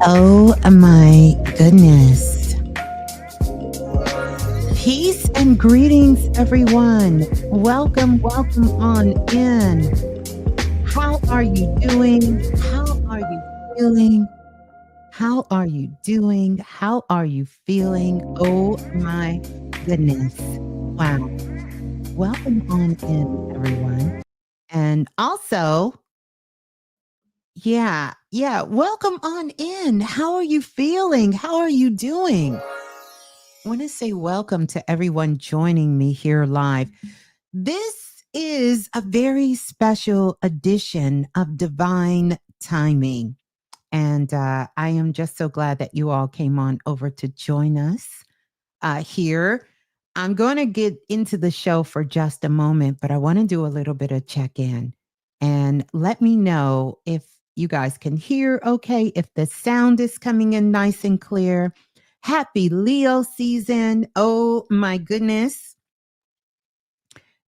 Oh my goodness. Peace and greetings, everyone. Welcome on in. How are you doing? How are you feeling? How are you doing? How are you feeling? Oh my goodness. Wow. Welcome on in, everyone. And also, yeah. Welcome on in. How are you feeling? How are you doing? I want to say welcome to everyone joining me here live. This is a very special edition of Divine Timing. And I am just so glad that you all came on over to join us here. I'm going to get into the show for just a moment, but I want to do a little bit of check in and let me know if you guys can hear okay, if the sound is coming in nice and clear. Happy Leo season. Oh my goodness.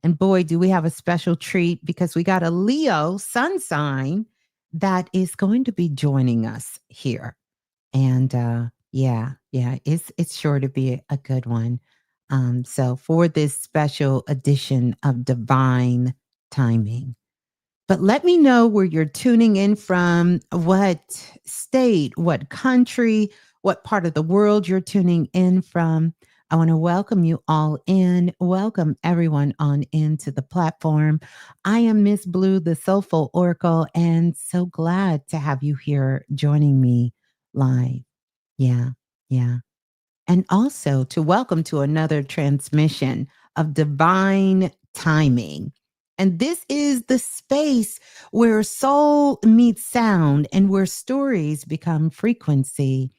And boy, do we have a special treat because we got a Leo sun sign that is going to be joining us here. And it's sure to be a good one. So for this special edition of Divine Timing. But let me know where you're tuning in from, what state, what country, what part of the world you're tuning in from. I want to welcome you all in. Welcome everyone on into the platform. I am Ms.Blue, the Soulful Oracle, and so glad to have you here joining me live. Yeah. And also to welcome to another transmission of Divine Timing. And this is the space where soul meets sound and where stories become frequency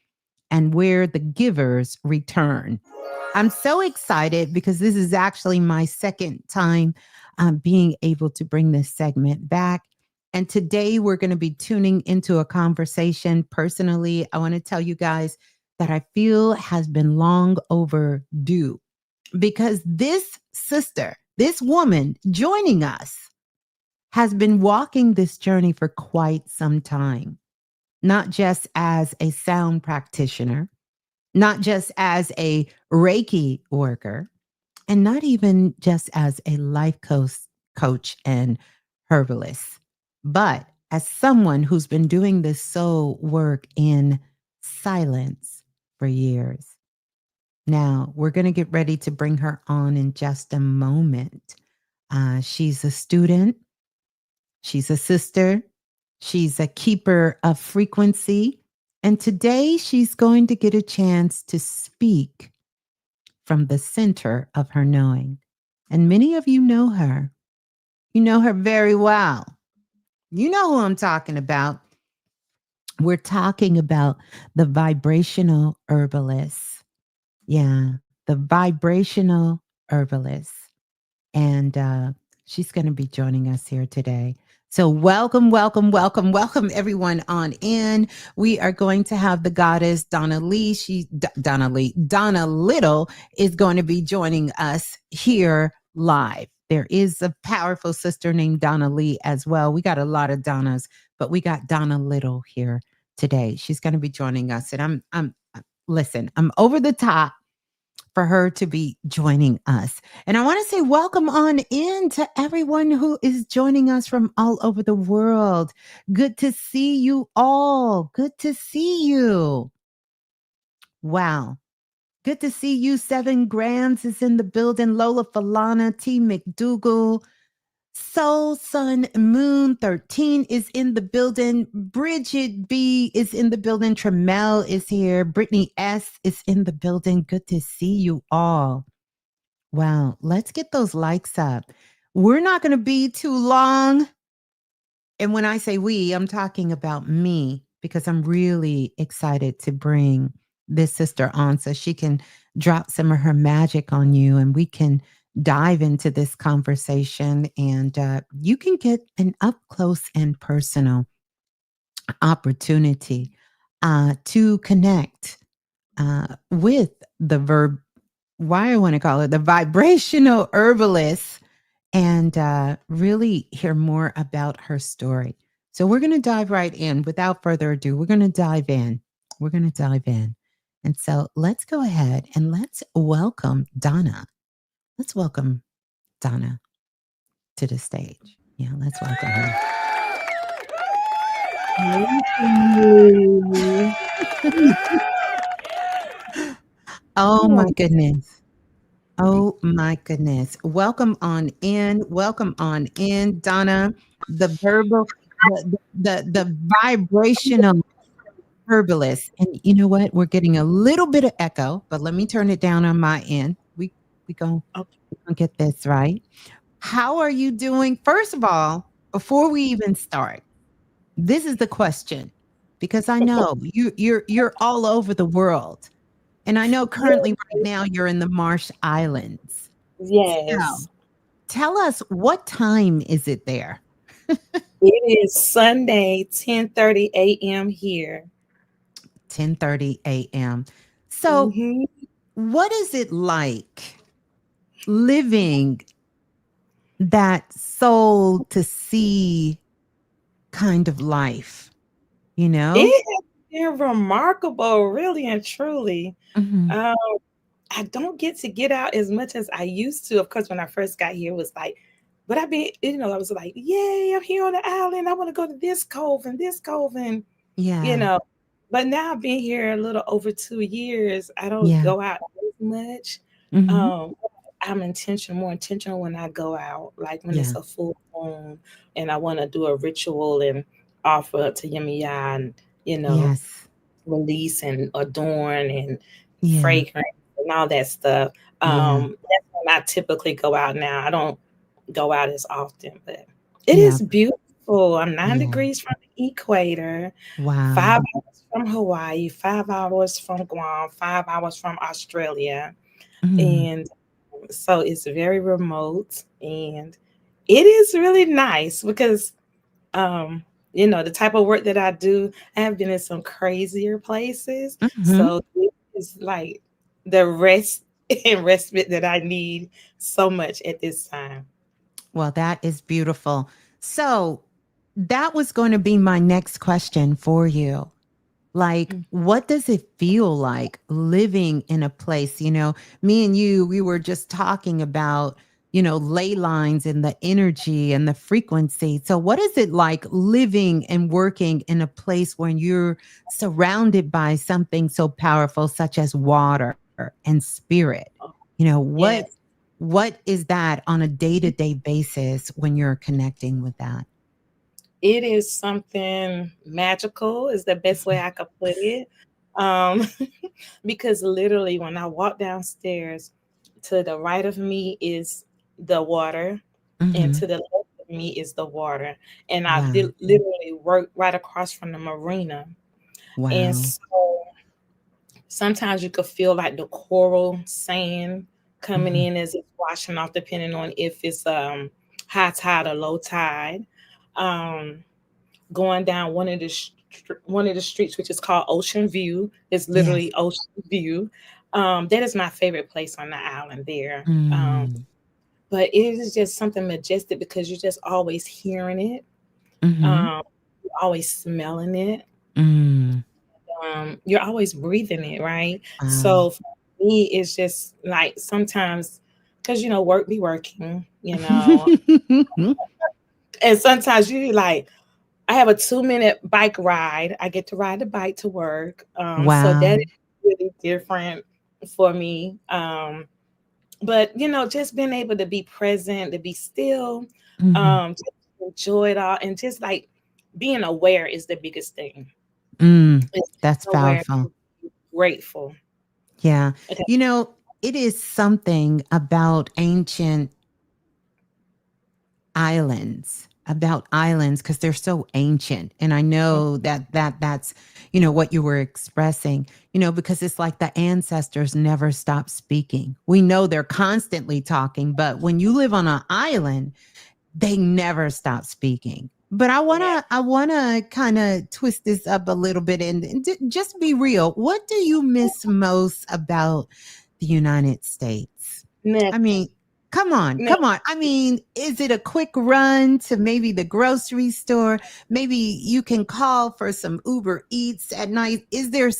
and where the givers return. I'm so excited because this is actually my second time being able to bring this segment back. And today we're going to be tuning into a conversation. Personally, I want to tell you guys that I feel has been long overdue because this sister, this woman joining us, has been walking this journey for quite some time, not just as a sound practitioner, not just as a Reiki worker, and not even just as a life coach and herbalist, but as someone who's been doing this soul work in silence for years. Now, we're going to get ready to bring her on in just a moment. She's a student, she's a sister, she's a keeper of frequency. And today she's going to get a chance to speak from the center of her knowing. And many of you know her. You know her very well. You know who I'm talking about. We're talking about the vibrational herbalist. Yeah, the vibrational herbalist. And she's going to be joining us here today. So welcome everyone on in. We are going to have the goddess Donna Little is going to be joining us here live. There is a powerful sister named Donna Lee as well. We got a lot of Donnas, but we got Donna Little here today. She's going to be joining us. And I'm over the top for her to be joining us. And I want to say welcome on in to everyone who is joining us from all over the world. Good to see you all. Good to see you. Wow. Good to see you. 7 Grams is in the building. Lola Falana, T. McDougal, Soul Sun Moon 13 is in the building. Bridget B is in the building. Tremel is here. Brittany S is in the building. Good to see you all. Wow, let's get those likes up. We're not going to be too long. And when I say we, I'm talking about me because I'm really excited to bring this sister on so she can drop some of her magic on you and we can dive into this conversation and you can get an up close and personal opportunity to connect with the vibrational herbalist and really hear more about her story. So we're going to dive right in. Without further ado, we're going to dive in. We're going to dive in. And so let's go ahead and let's welcome Donna. Let's welcome Donna to the stage. Yeah, let's welcome her. Oh my goodness. Oh my goodness. Welcome on in. Welcome on in, Donna. The verbal, the vibrational herbalist. And you know what? We're getting a little bit of echo, but let me turn it down on my end. We gonna get this right. How are you doing? First of all, before we even start, this is the question because I know you're all over the world. And I know currently right now you're in the Marsh Islands. So Yes. tell us, what time is it there? It is Sunday, 10:30 a.m. here. 10:30 a.m. So Hmm. what is it like living that soul to see kind of life, you know? It has been remarkable, really and truly. Mhm. Um, I don't get to get out as much as I used to. Of course, when I first got here, it was like, but I was like, yay, I'm here on the island. I want to go to this cove, and you Yeah. know. But now I've been here a little over 2 years. I don't Yeah. go out as much. Mhm. Um, more intentional when I go out, like when it's Yeah. a full moon and I want to do a ritual and offer to Yemiya and, you know, Yes. release and adorn and Yeah. fragrance and all that stuff. Yeah. That's when I typically go out now. I don't go out as often, but it Yeah. is beautiful. I'm nine Yeah. degrees from the equator, Wow. 5 hours from Hawaii, 5 hours from Guam, 5 hours from Australia. Mm. And so it's very remote and it is really nice because um the type of work that I do, I have been in some crazier places. Mhm. So this is like the rest and respite that I need so much at this time. Well, that is beautiful. So, that was going to be my next question for you. Like, what does it feel like living in a place? Me and you, we were just talking about, ley lines and the energy and the frequency. So, what is it like living and working in a place when you're surrounded by something so powerful, such as water and spirit? What Yes. what is that on a day-to-day basis when you're connecting with that? It is something magical is the best way I could put it. Um, because literally when I walk downstairs, to the right of me is the water, and Mhm. to the left of me is the water. And I Wow. literally work right across from the marina. And Wow. so sometimes you could feel like the coral sand coming Mhm. in as it's washing off, depending on if it's high tide or low tide. Um, Going down one of the streets, which is called Ocean View. It's Yes. literally Ocean View. That is my favorite place on the island there. Mm. But it is just something majestic because you're just always hearing it, Mhm. you're always smelling it, Mm. you're always breathing it, right? Wow. So for me, it's just like sometimes, because work be working, and sometimes you like I have a 2-minute bike ride. I get to ride the bike to work. So that Wow. is really different for me. But just being able to be present, to be still, Mhm. just enjoy it all, and just like being aware is the biggest thing. Mm. It's That's aware, powerful. grateful. Yeah. Okay. You know, it is something about ancient islands because they're so ancient, and I know that's what you were expressing, because it's like the ancestors never stop speaking. We know they're constantly talking, but when you live on an island, they never stop speaking. But I want Yeah. to I want to kind of twist this up a little bit and just be real. What do you miss most about the United States? I mean, Nothing. Come on, No, come on. I mean, is it a quick run to maybe the grocery store? Maybe you can call for some Uber Eats at night. Is there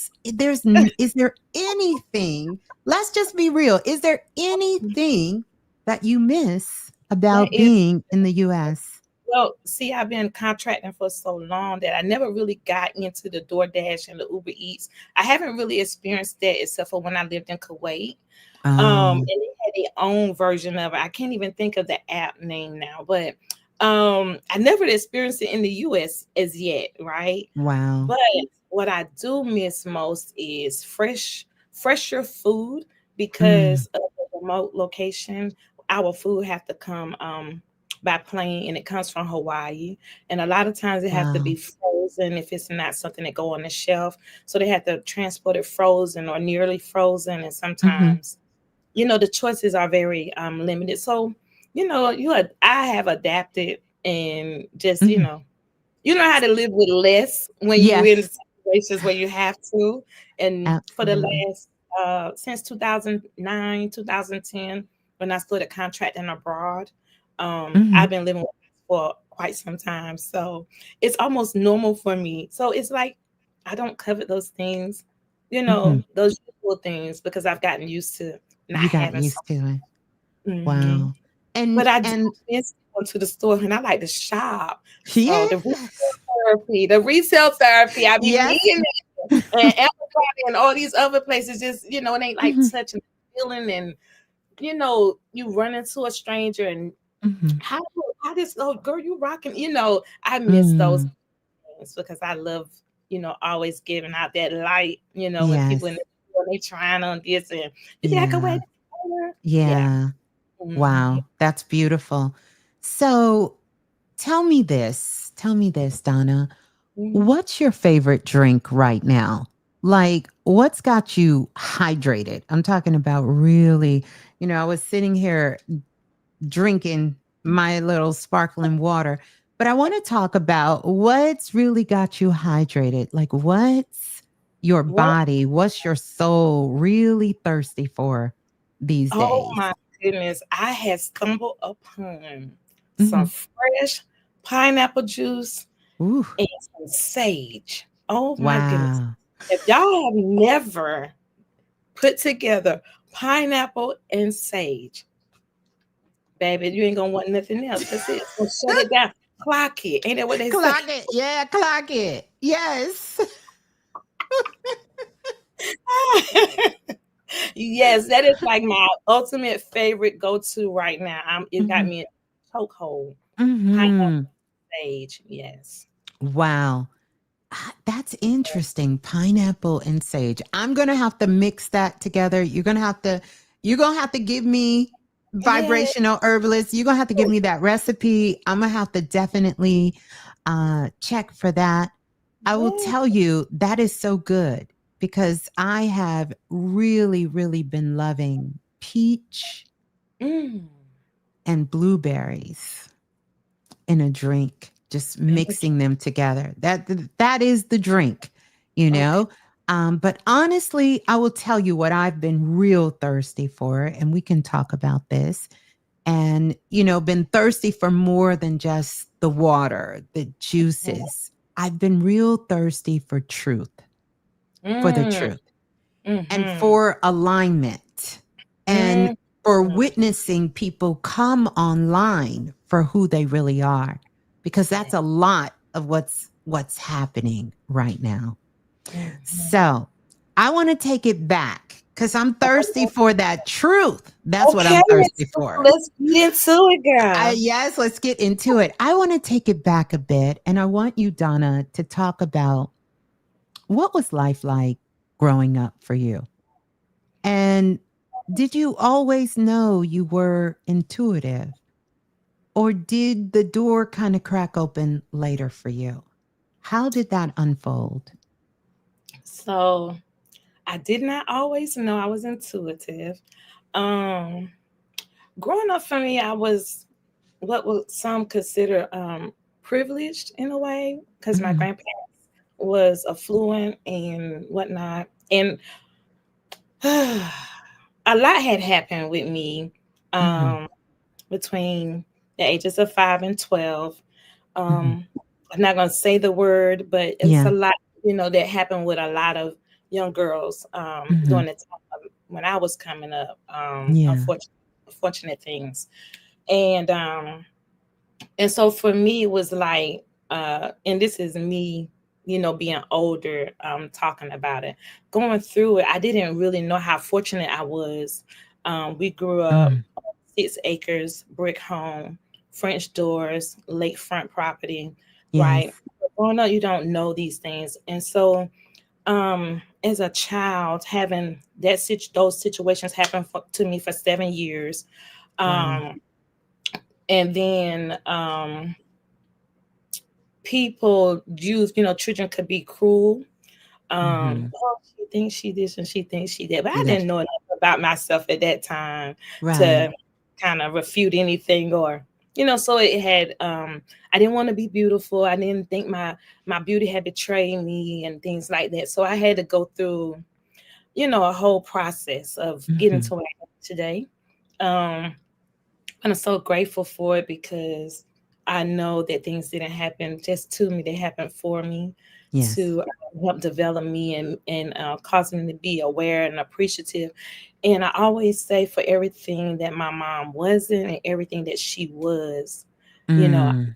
anything? Let's just be real. Is there anything that you miss that about is. being in the US? Well, see, I've been contracting for so long that I never really got into the DoorDash and the Uber Eats. I haven't really experienced that except for when I lived in Kuwait. And Oh, they had their own version of it. I can't even think of the app name now, but I never experienced it in the US as yet, right? wow. But what I do miss most is fresher food Mm, because of the remote location. Our food have to come by plane, and it comes from Hawaii. And a lot of times it have to wow. be frozen if it's not something that go on the shelf. So they have to transport it frozen or nearly frozen. And Mhm, sometimes, the choices are very limited. So, I have adapted and just, mhm. you know how to live with less when you in Yes, situations where you have to. And for the absolutely. last since 2009, 2010, when I started contracting abroad, I've Mhm, been living with this for quite some time. So it's almost normal for me. So it's like I don't covet those things, mhm. those usual things because I've gotten used to not You got having so. used to it. Mhm. Wow. And But I do and miss going to the store and I like to shop. So yes. the resale therapy, I be Yes. needing it. And Amazon and all these other places, just it ain't like Mhm, touching, feeling, and you run into a stranger and mhm. how this girl you rocking. I miss those Mm, things because I love always giving out that light. When people in yes. the store they trying on this and you think I can wear Yeah. this? Yeah. Yeah. Mhm. Wow. That's beautiful. So tell me this, Donna. Mhm. What's your favorite drink right now? Like, what's got you hydrated? I'm talking about really, I was sitting here drinking my little sparkling water. But I want to talk about what's really got you hydrated. Like, what's your What? body, what's your soul really thirsty for these Oh days? my goodness. I had stumbled upon some Mhm. fresh pineapple juice Ooh, and some sage. Oh my goodness. wow. If y'all have never put together pineapple and sage, baby, you ain't gonna want nothing else. That's it. So shut it down. Clock it. Ain't that what they say? Clock it. Yeah, clock it. Yes. Yes, that is like my ultimate favorite go-to right now. It got Mhm. me in a chokehold. Pineapple Mhm. sage. Yes. Wow. That's interesting. Pineapple and sage. I'm gonna have to mix that together. You're gonna have to give me Yeah. vibrational herbalist. You're gonna have to give me that recipe. I'm gonna have to definitely check for that. I will Yeah. tell you that is so good because I have really, really been loving peach Mm. and blueberries in a drink, just mixing them together. That is the drink, you Okay. know. But honestly, I will tell you what I've been real thirsty for, and we can talk about this. And been thirsty for more than just the water, the juices. I've been real thirsty for the Mm. truth, and Mhm. for alignment, and Mhm. for witnessing people come online for who they really are, because Yeah. that's a lot of what's happening right now. Mhm. So I want to take it back because I'm thirsty for that truth. That's what Okay, I'm thirsty Miss Blue, for. let's get into it, girl. Yes, let's get into it. I want to take it back a bit, and I want you, Donna, to talk about what was life like growing up for you. And did you always know you were intuitive? Or did the door kind of crack open later for you? How did that unfold? So I did not always know I was intuitive. Um, Growing up for me, I was what would some consider privileged in a way because my Mhm, grandparents was affluent and whatnot, and a lot had happened with me. mhm, Um, between the ages of 5 and 12. Mhm. I'm not gonna say the word, but it's a Yeah. lot, that happened with a lot of young girls Mhm. during the time when I was coming up. Yeah. Unfortunate things, and so for me it was like, and this is me, being older, talking about it, going through it. I didn't really know how fortunate I was. We grew up Mm. 6 acres, brick home, French doors, lakefront property, Yes. right? Growing up, you don't know these things. And so, as a child, having those situations happen to me for 7 years. Wow. Um, and then, people use, children could be cruel. Mhm. Oh, she thinks she this and she thinks she that, but I Yeah. didn't know enough about myself at that time to Right. kind of refute anything, or so it had, I didn't want to be beautiful. I didn't think my beauty had betrayed me and things like that. So I had to go through, a whole process of getting Mhm. to where I am today. Um, and I'm so grateful for it, because I know that things didn't happen just to me; they happened for me Yes. to help develop me, and cause me to be aware and appreciative. And I always say, for everything that my mom wasn't and everything that she was, I Mm.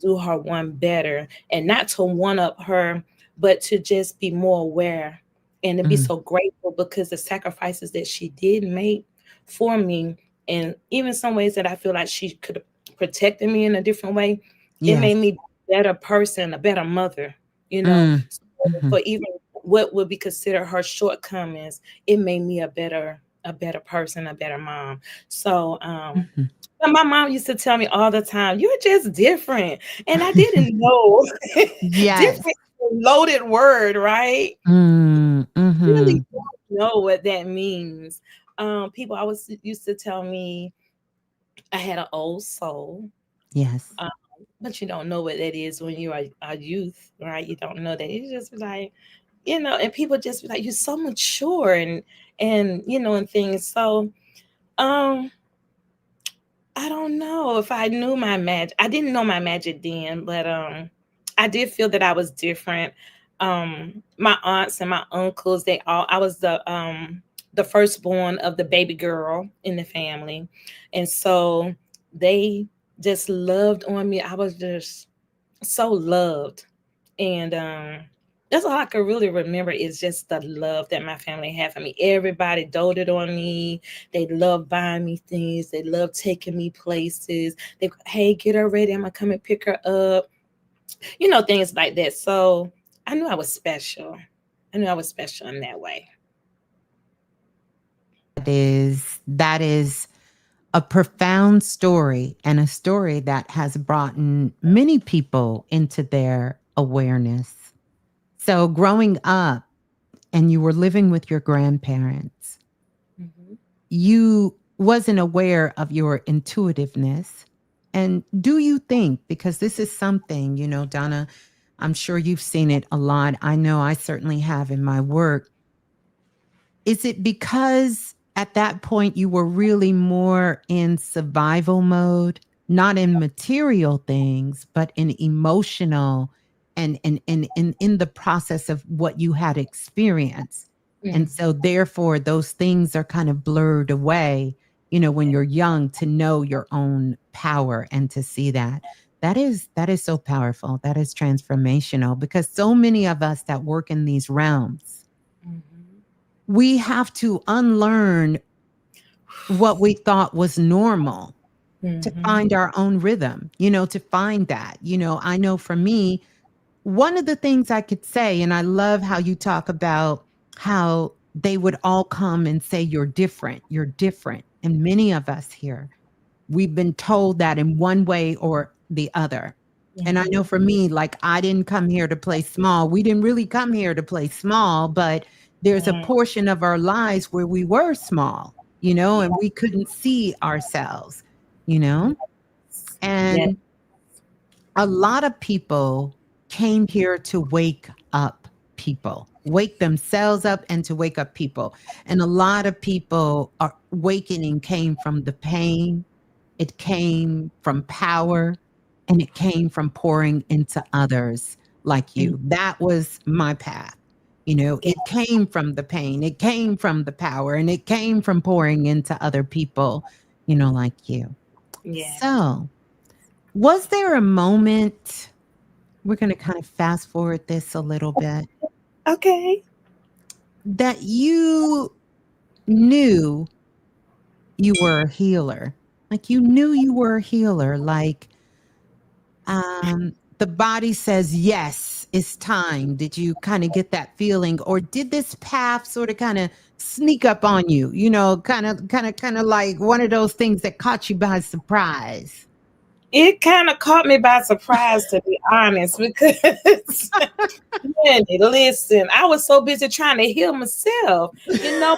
do her one better, and not to one up her, but to just be more aware and to be Mm. so grateful, because the sacrifices that she did make for me, and even some ways that I feel like she could have protected me in a different way, it Yes. made me a better person, a better mother, Mm. so Mhm. for even what would be considered her shortcomings, it made me a better person, a better mom. So, Mhm. and my mom used to tell me all the time, "You're just different." And I didn't know. Yes. Different is a loaded word, right? Mm. Really Mhm. don't know what that means. People always used to tell me I had an old soul. Yes. Um, but you don't know what that is when you are a youth, right? You don't know that. You just be like, and people just be like, "You're so mature," and things. So, um, I don't know if I knew my magic. I didn't know my magic then, but I did feel that I was different. My aunts and my uncles, I was the firstborn of the baby girl in the family. And so they just loved on me. I was just so loved. And that's all I can really remember, is just the love that my family had for me. Everybody doted on me. They loved buying me things. They loved taking me places. Hey, get her ready. I'm gonna come and pick her up. Things like that. So I knew I was special. I knew I was special in that way. That is a profound story, and a story that has brought many people into their awareness. So growing up and you were living with your grandparents, Mhm. you wasn't aware of your intuitiveness. And do you think, because this is something, Donna, I'm sure you've seen it a lot. I know I certainly have in my work. Is it because at that point you were really more in survival mode, not in material things, but in emotional and in the process of what you had experienced? And Mhm. so therefore those things are kind of blurred away, when you're young, to know your own power and to see that. That is so powerful. That is transformational, because so many of us that work in these realms, Mhm. we have to unlearn what we thought was normal to Mhm. find our own rhythm, to find that. I know for me, one of the things I could say, and I love how you talk about how they would all come and say, "You're different, you're different." And many of us here, we've been told that in one way or the other. And I know Mhm. for me, like, I didn't come here to play small. We didn't really come here to play small, but there's a Mhm. portion of our lives where we were small, Yeah. and we couldn't see ourselves, you know? Yeah. And a lot of people came here to wake up people, wake themselves up and to wake up people. And a lot of people are awakening came from the pain, It came from power, and it came from pouring into others like Mm, you. That was my path. You know, yeah, it came from the pain, it came from the power, and it came from pouring into other people, like you. yeah. So, was there a moment, we're going to kind of fast forward this a little bit, Okay. that you knew you were a healer? Like you knew you were a healer, like the body says, yes, it's time. Did you kind of get that feeling? Or did this path sort of kind of sneak up on you, kind of like one of those things that caught you by surprise? It kind of caught me by surprise, to be honest, because man, listen, I was so busy trying to heal myself, you know.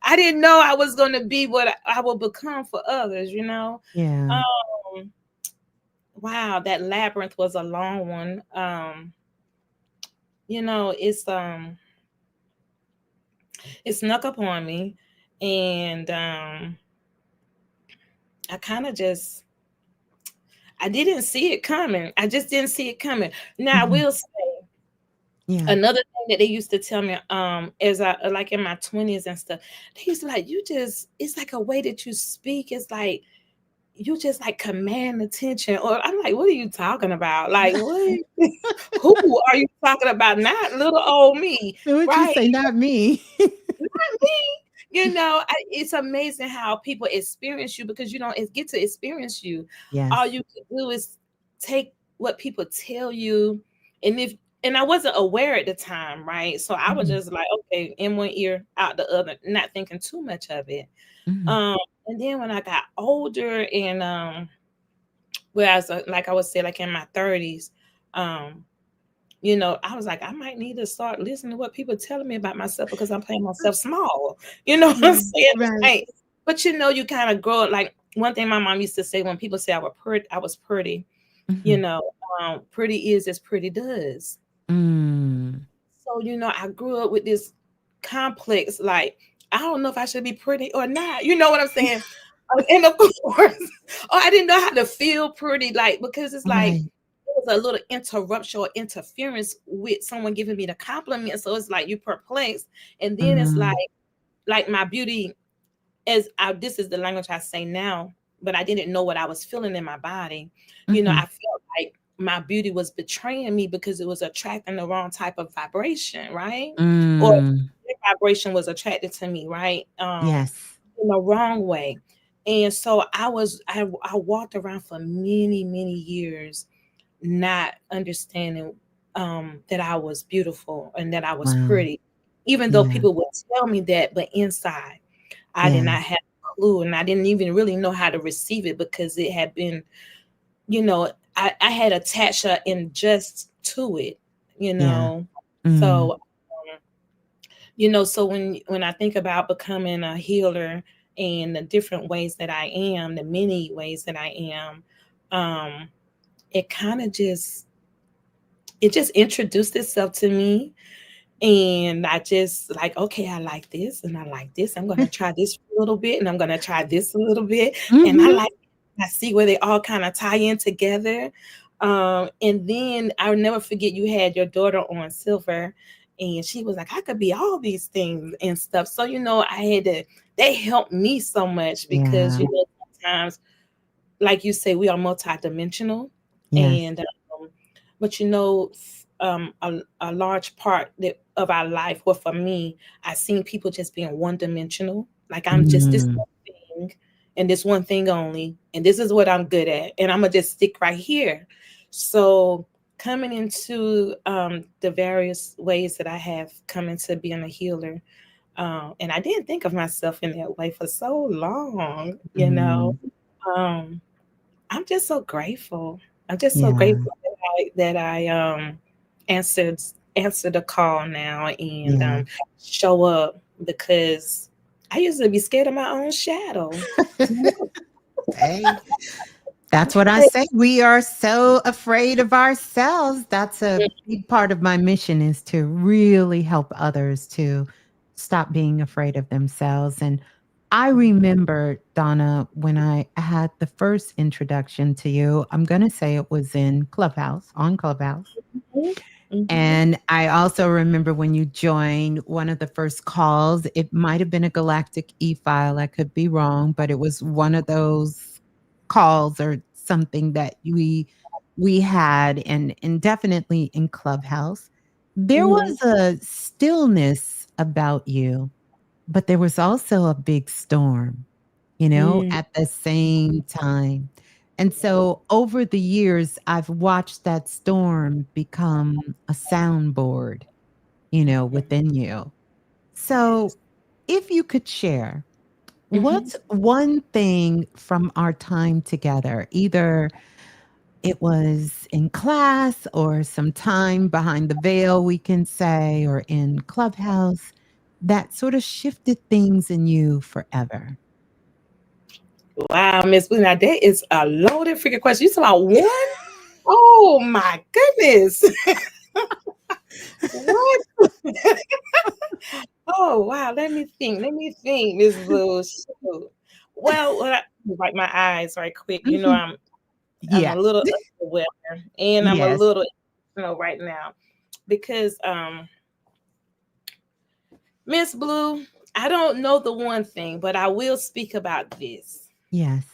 I didn't know I was going to be what I will become for others, you know. Yeah. Um, wow, that labyrinth was a long one. You know, it snuck up on me, and I kind of just I didn't see it coming. I just didn't see it coming. Now I Mhm. will say Yeah. another thing that they used to tell me, as I like in my 20s and stuff, they used to like, you just, it's like a way that you speak. It's like you just like command attention. Or I'm like, what are you talking about? Like, what? Who are you talking about? Not little old me, Would you right? say not me? Not me. You know, it's amazing how people experience you, because you don't get to experience you. All Yes. you can do is take what people tell you, and if and I wasn't aware at the time, right? So I was Mhm. just like, okay, in one ear, out the other, not thinking too much of it. Mhm. Um, and then when I got older, and whereas like I would say, like in my 30s, um, I was like, I might need to start listening to what people are telling me about myself, because I'm playing myself small. You know what I'm Yeah. saying? Right. Like, but you kind of grow. Like one thing my mom used to say, when people say I was pretty, you Mhm. know, pretty is as pretty does. Mm. So, I grew up with this complex, like, I don't know if I should be pretty or not. You know what I'm saying? And of course, oh, I didn't know how to feel pretty, like, because it's like Right. it was a little interruption or interference with someone giving me the compliment. So it's like you perplexed. And then it's Mm. like my beauty, this is the language I say now, but I didn't know what I was feeling in my body. I Mhm. felt like my beauty was betraying me, because it was attracting the wrong type of vibration, right? Or Mm. their vibration was attracted to me, right? Yes. In the wrong way. And so I walked around for many, many years not understanding that I was beautiful and that I was Wow. pretty, even though Yeah. people would tell me that, but inside I did Yeah. not have a clue, and I didn't even really know how to receive it, because it had been, I had attached an injust to it, you Yeah. know. Mm. So so when I think about becoming a healer and the different ways that I am, the many ways that I am, um, it kind of just introduced itself to me. And I just like, okay, I like this and I like this. I'm gonna try this for a little bit, and I'm gonna try this a little bit. And Mhm. I see where they all kind of tie in together. And then I'll never forget, you had your daughter on Silver, and she was like, I could be all these things and stuff. So, they helped me so much, because, Yeah. sometimes, like you say, we are multidimensional. Yes. And but a large part of our life, well, for me, I seen people just being one dimensional. Like, I'm just this Mm. one thing, and this one thing only, and this is what I'm good at, and I'm gonna just stick right here. So coming into the various ways that I have come into being a healer, and I didn't think of myself in that way for so long. Mm. um, I'm just so grateful. I'm just so Yeah. grateful that I answered answered the call now, and Yeah. show up, because I used to be scared of my own shadow. Hey, that's what I say. We are so afraid of ourselves. That's a big part of my mission, is to really help others to stop being afraid of themselves. And I remember, Donna, when I had the first introduction to you, I'm going to say it was in Clubhouse, on Clubhouse. Mhm. Mhm. And I also remember when you joined one of the first calls, it might have been a Galactic E-file. I could be wrong, but it was one of those calls or something that we had and definitely in Clubhouse. There Mhm. was a stillness about you, but there was also a big storm, Mm. at the same time. And so over the years, I've watched that storm become a soundboard, within you. So Yes. if you could share, Mhm. what's one thing from our time together, either it was in class or some time behind the veil, we can say, or in Clubhouse, that sort of shifted things in you forever? Wow, Miss Blue. Now that is a loaded freaking question. You talking about one? Oh my goodness. What? Oh wow. Let me think. Let me think, Miss Blue. Shoot. Well, when I wipe my eyes right quick. Mhm. I'm a Yeah. little underwear and I'm a Yes. little right now because Miss Blue, I don't know the one thing, but I will speak about this. Yes.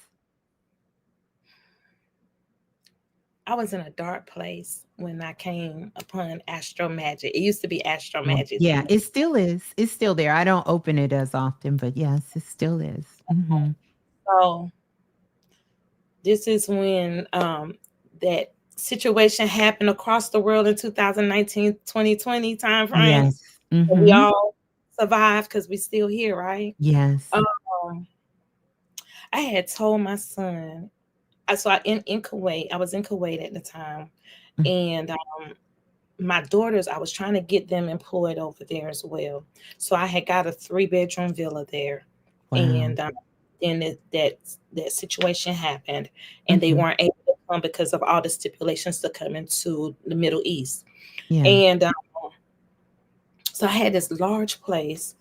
I was in a dark place when I came upon Astro Magic. It used to be Astro Well, Magic yeah, then. it still is. It's still there. I don't open it as often, but yes, it still is. Mhm. So this is when that situation happened across the world in 2019, 2020 time frame. Yes. We Mhm. all survived because we're still here, right? Yes. Um, I had told my son, in Kuwait, I was in Kuwait at the time, Mm. and my daughters, I was trying to get them employed over there as well. So I had got a 3-bedroom villa there, Wow. and then that situation happened, and they Mhm. weren't able to come because of all the stipulations to come into the Middle East. Yeah. And so I had this large place,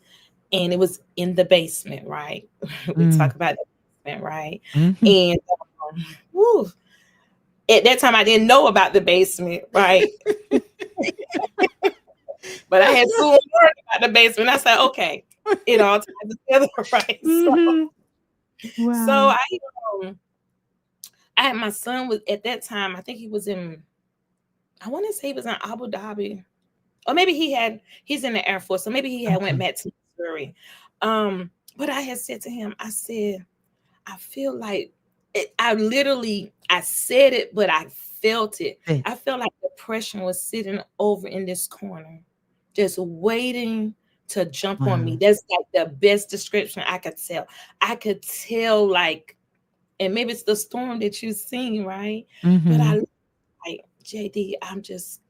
and it was in the basement, right? We Mm. talk about the basement, right? Mhm. And woo, at that time, I didn't know about the basement, right? But I had soon learned about the basement. I said, okay, it all ties together, right? Mhm. So Wow. um, I had my son was at that time. I think he was in. I want to say he was in Abu Dhabi, or maybe he's in the Air Force, so maybe he had went Okay. back to Missouri. But I had said to him, I said, I feel like I said it, but I felt it. This. I felt like depression was sitting over in this corner, just waiting to jump on me. Wow. That's like the best description I could tell. I could tell like, and maybe it's the storm that you've seen, right? But I Mhm. like JD,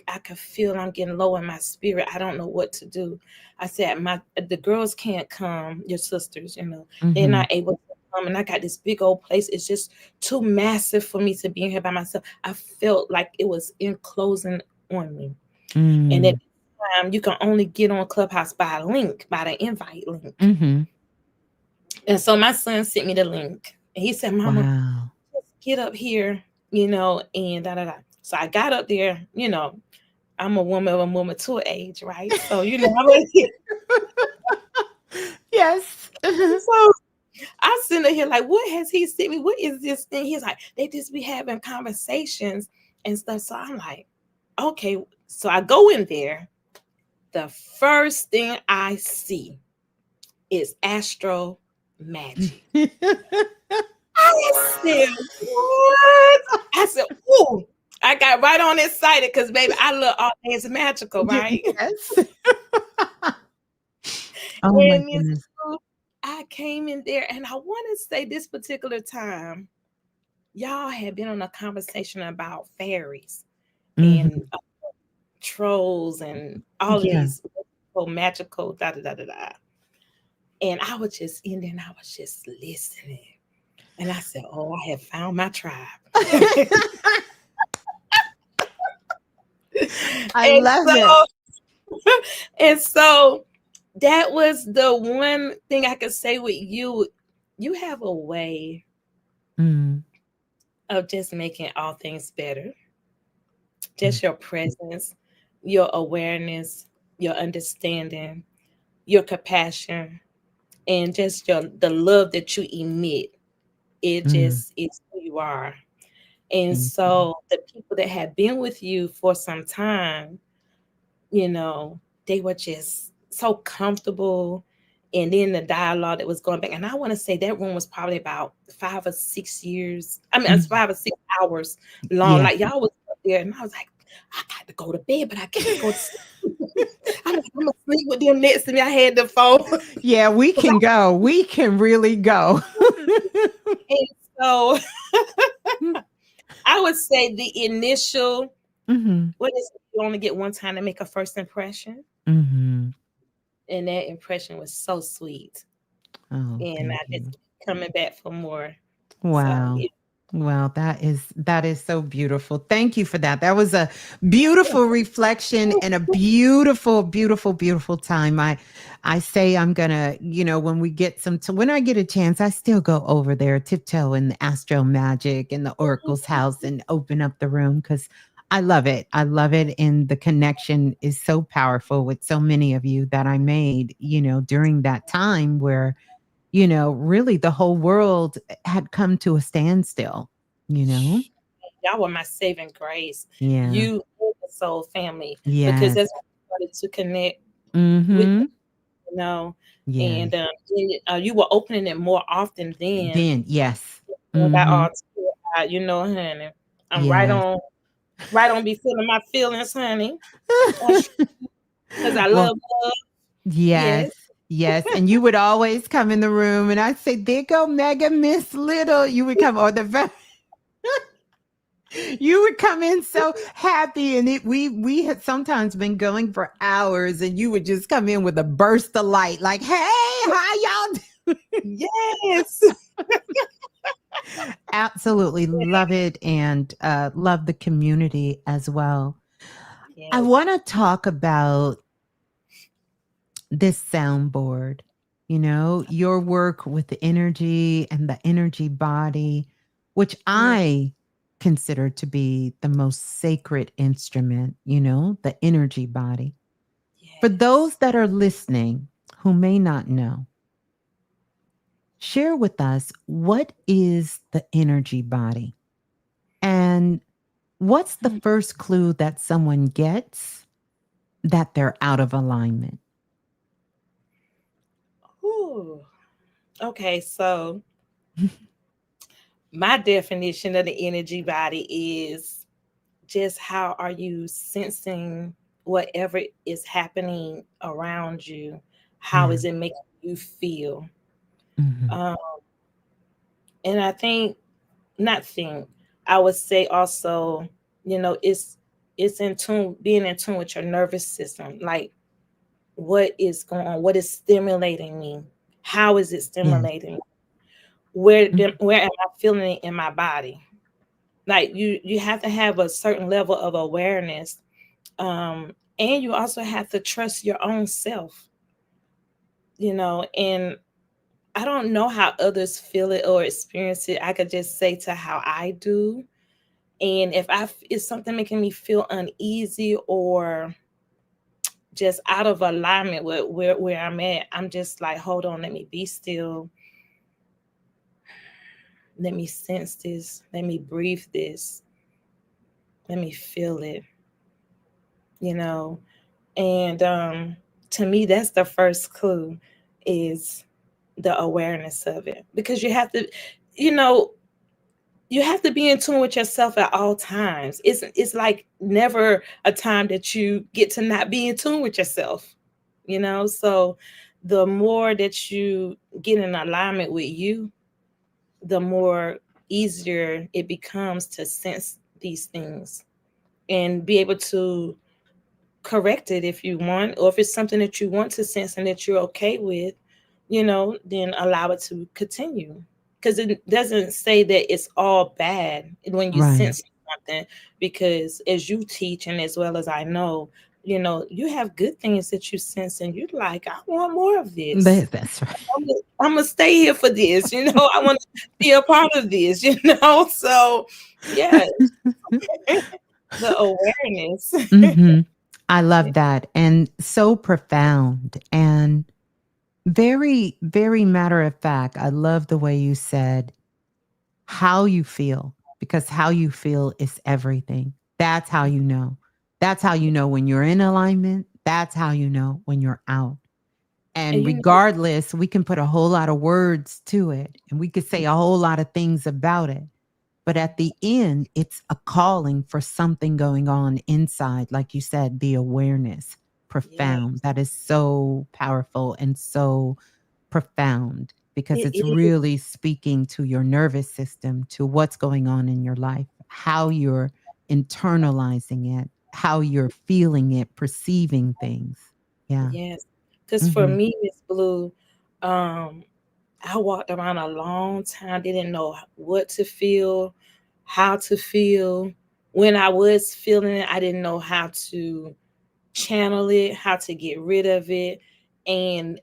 I could feel I'm getting low in my spirit. I don't know what to do. I said, the girls can't come, your sisters, they're not Mhm. able to come. And I got this big old place. It's just too massive for me to be in here by myself. I felt like it was enclosing on me. And at Mm. the time, you can only get on Clubhouse by a link, by the invite link. Mhm. And so my son sent me the link. And he said, Mama, Wow. just get up here, and da da da. So I got up there, I'm a woman of a more mature age, right? So, I'm Yes. so I'm sitting here like, what has he sent me? What is this thing? He's like, they just be having conversations and stuff. So I'm like, okay. So I go in there. The first thing I see is Astro Magic. I said, what? I said, ooh. I got right on excited because, baby, I love all things magical, right? Yes. Oh my And Miss goodness. Blue, I came in there, and I want to say this particular time, y'all had been on a conversation about fairies Mhm. and trolls and all of Yeah. these magical da da da da da. And I was just in there, and I was just listening. And I said, "Oh, I have found my tribe." I and love it. so, and so that was the one thing I could say with you. You have a way Mm, of just making all things better. mm, Just your presence, your awareness, your understanding, your compassion, and just the love that you emit. It mm. just is who you are. And Thank you. so the people that have been with you for some time, you know, they were just so comfortable. And then the dialogue that was going back, and I want to say that room was probably about 5 or 6 years. I mean, it's Mm. 5 or 6 hours long. Yeah. Like y'all was up there, and I was like, I got to go to bed, but I can't go to sleep. I'm like, I'm gonna sleep with them next to me. I had the phone Yeah, we because can go. We can really go. and so I would say the initial, Mhm. what is it? You only get one time to make a first impression, Mhm. and that impression was so sweet, Oh, and thank I just you. keep coming back for more. So Wow. yeah, Well, that is so beautiful. Thank you for that. That was a beautiful reflection and a beautiful, beautiful, beautiful time. I say I'm gonna, when we get when I get a chance, I still go over there, tiptoe in the astro magic and the oracle's house and open up the room because I love it. I love it. And the connection is so powerful with so many of you that I made, during that time where really the whole world had come to a standstill, you know? y'all were my saving grace. Yeah. You and the soul family, because Yes. that's when I started to connect with Mhm. you know, Yes. and you were opening it more often then. Then yes. And I Mhm. all honey, I'm Yes. right on, be feeling my feelings, honey, because I Well, love love. yes. Yes, Yes, and you would always come in the room and I'd say, "There go Mega Miss Little." You would come or you would come in so happy and we had sometimes been going for hours and you would just come in with a burst of light like, "Hey, how y'all yes, Absolutely love it and love the community as well. I yes. want to talk about this soundboard, your work with the energy and the energy body, which Mm, I consider to be the most sacred instrument, the energy body. For yes. those that are listening who may not know, share with us what is the energy body? And what's the Hmm. first clue that someone gets that they're out of alignment? Ooh. Okay, so my definition of the energy body is just how are you sensing whatever is happening around you? How Yeah. is it making you feel? Mhm. Um, and I think, not think, I would say also, it's in tune, being in tune with your nervous system. Like, what is going on? What is stimulating me? How is it Yes. stimulating me? Mhm. Where am I feeling it in my body? Like you have to have a certain level of awareness, and you also have to trust your own self. And I don't know how others feel it or experience it. I could just say to how I do. And if it's something making me feel uneasy or just out of alignment with where I'm at, I'm just like, hold on, let me be still. Let me sense this. Let me breathe this. Let me feel it, you know. And to me, that's the first clue, is the awareness of it. Because you know, you have to be in tune with yourself at all times. It's like never a time that you get to not be in tune with yourself. So the more that you get in alignment with you, the more easier it becomes to sense these things and be able to correct it if you want, or if it's something that you want to sense and that you're okay with, then allow it to continue. Because it doesn't say that it's all bad when you Right. sense something, because as you teach and as well as I know, you have good things that you sense and you're like, I want more of this. That's right. I'm gonna stay here for this, I want to be a part of this, So yeah, the awareness. Hmm. I love that. And so profound and very, very matter of fact. I love the way you said how you feel, because how you feel is everything. That's how you know. That's how you know when you're in alignment. That's how you know when you're out. And And regardless, we can put a whole lot of words to it and we could say a whole lot of things about it. But at the end, it's a calling for something going on inside. Like you said, the awareness, yeah, profound. That is so powerful and so profound because it it's is. really speaking to your nervous system, to what's going on in your life, how you're internalizing it, how you're feeling it, perceiving things. Yeah. Yes, because for Hmm. me, Ms.Blue, um, I walked around a long time, didn't know what to feel, how to feel. When I was feeling it, I didn't know how to channel it, how to get rid of it. And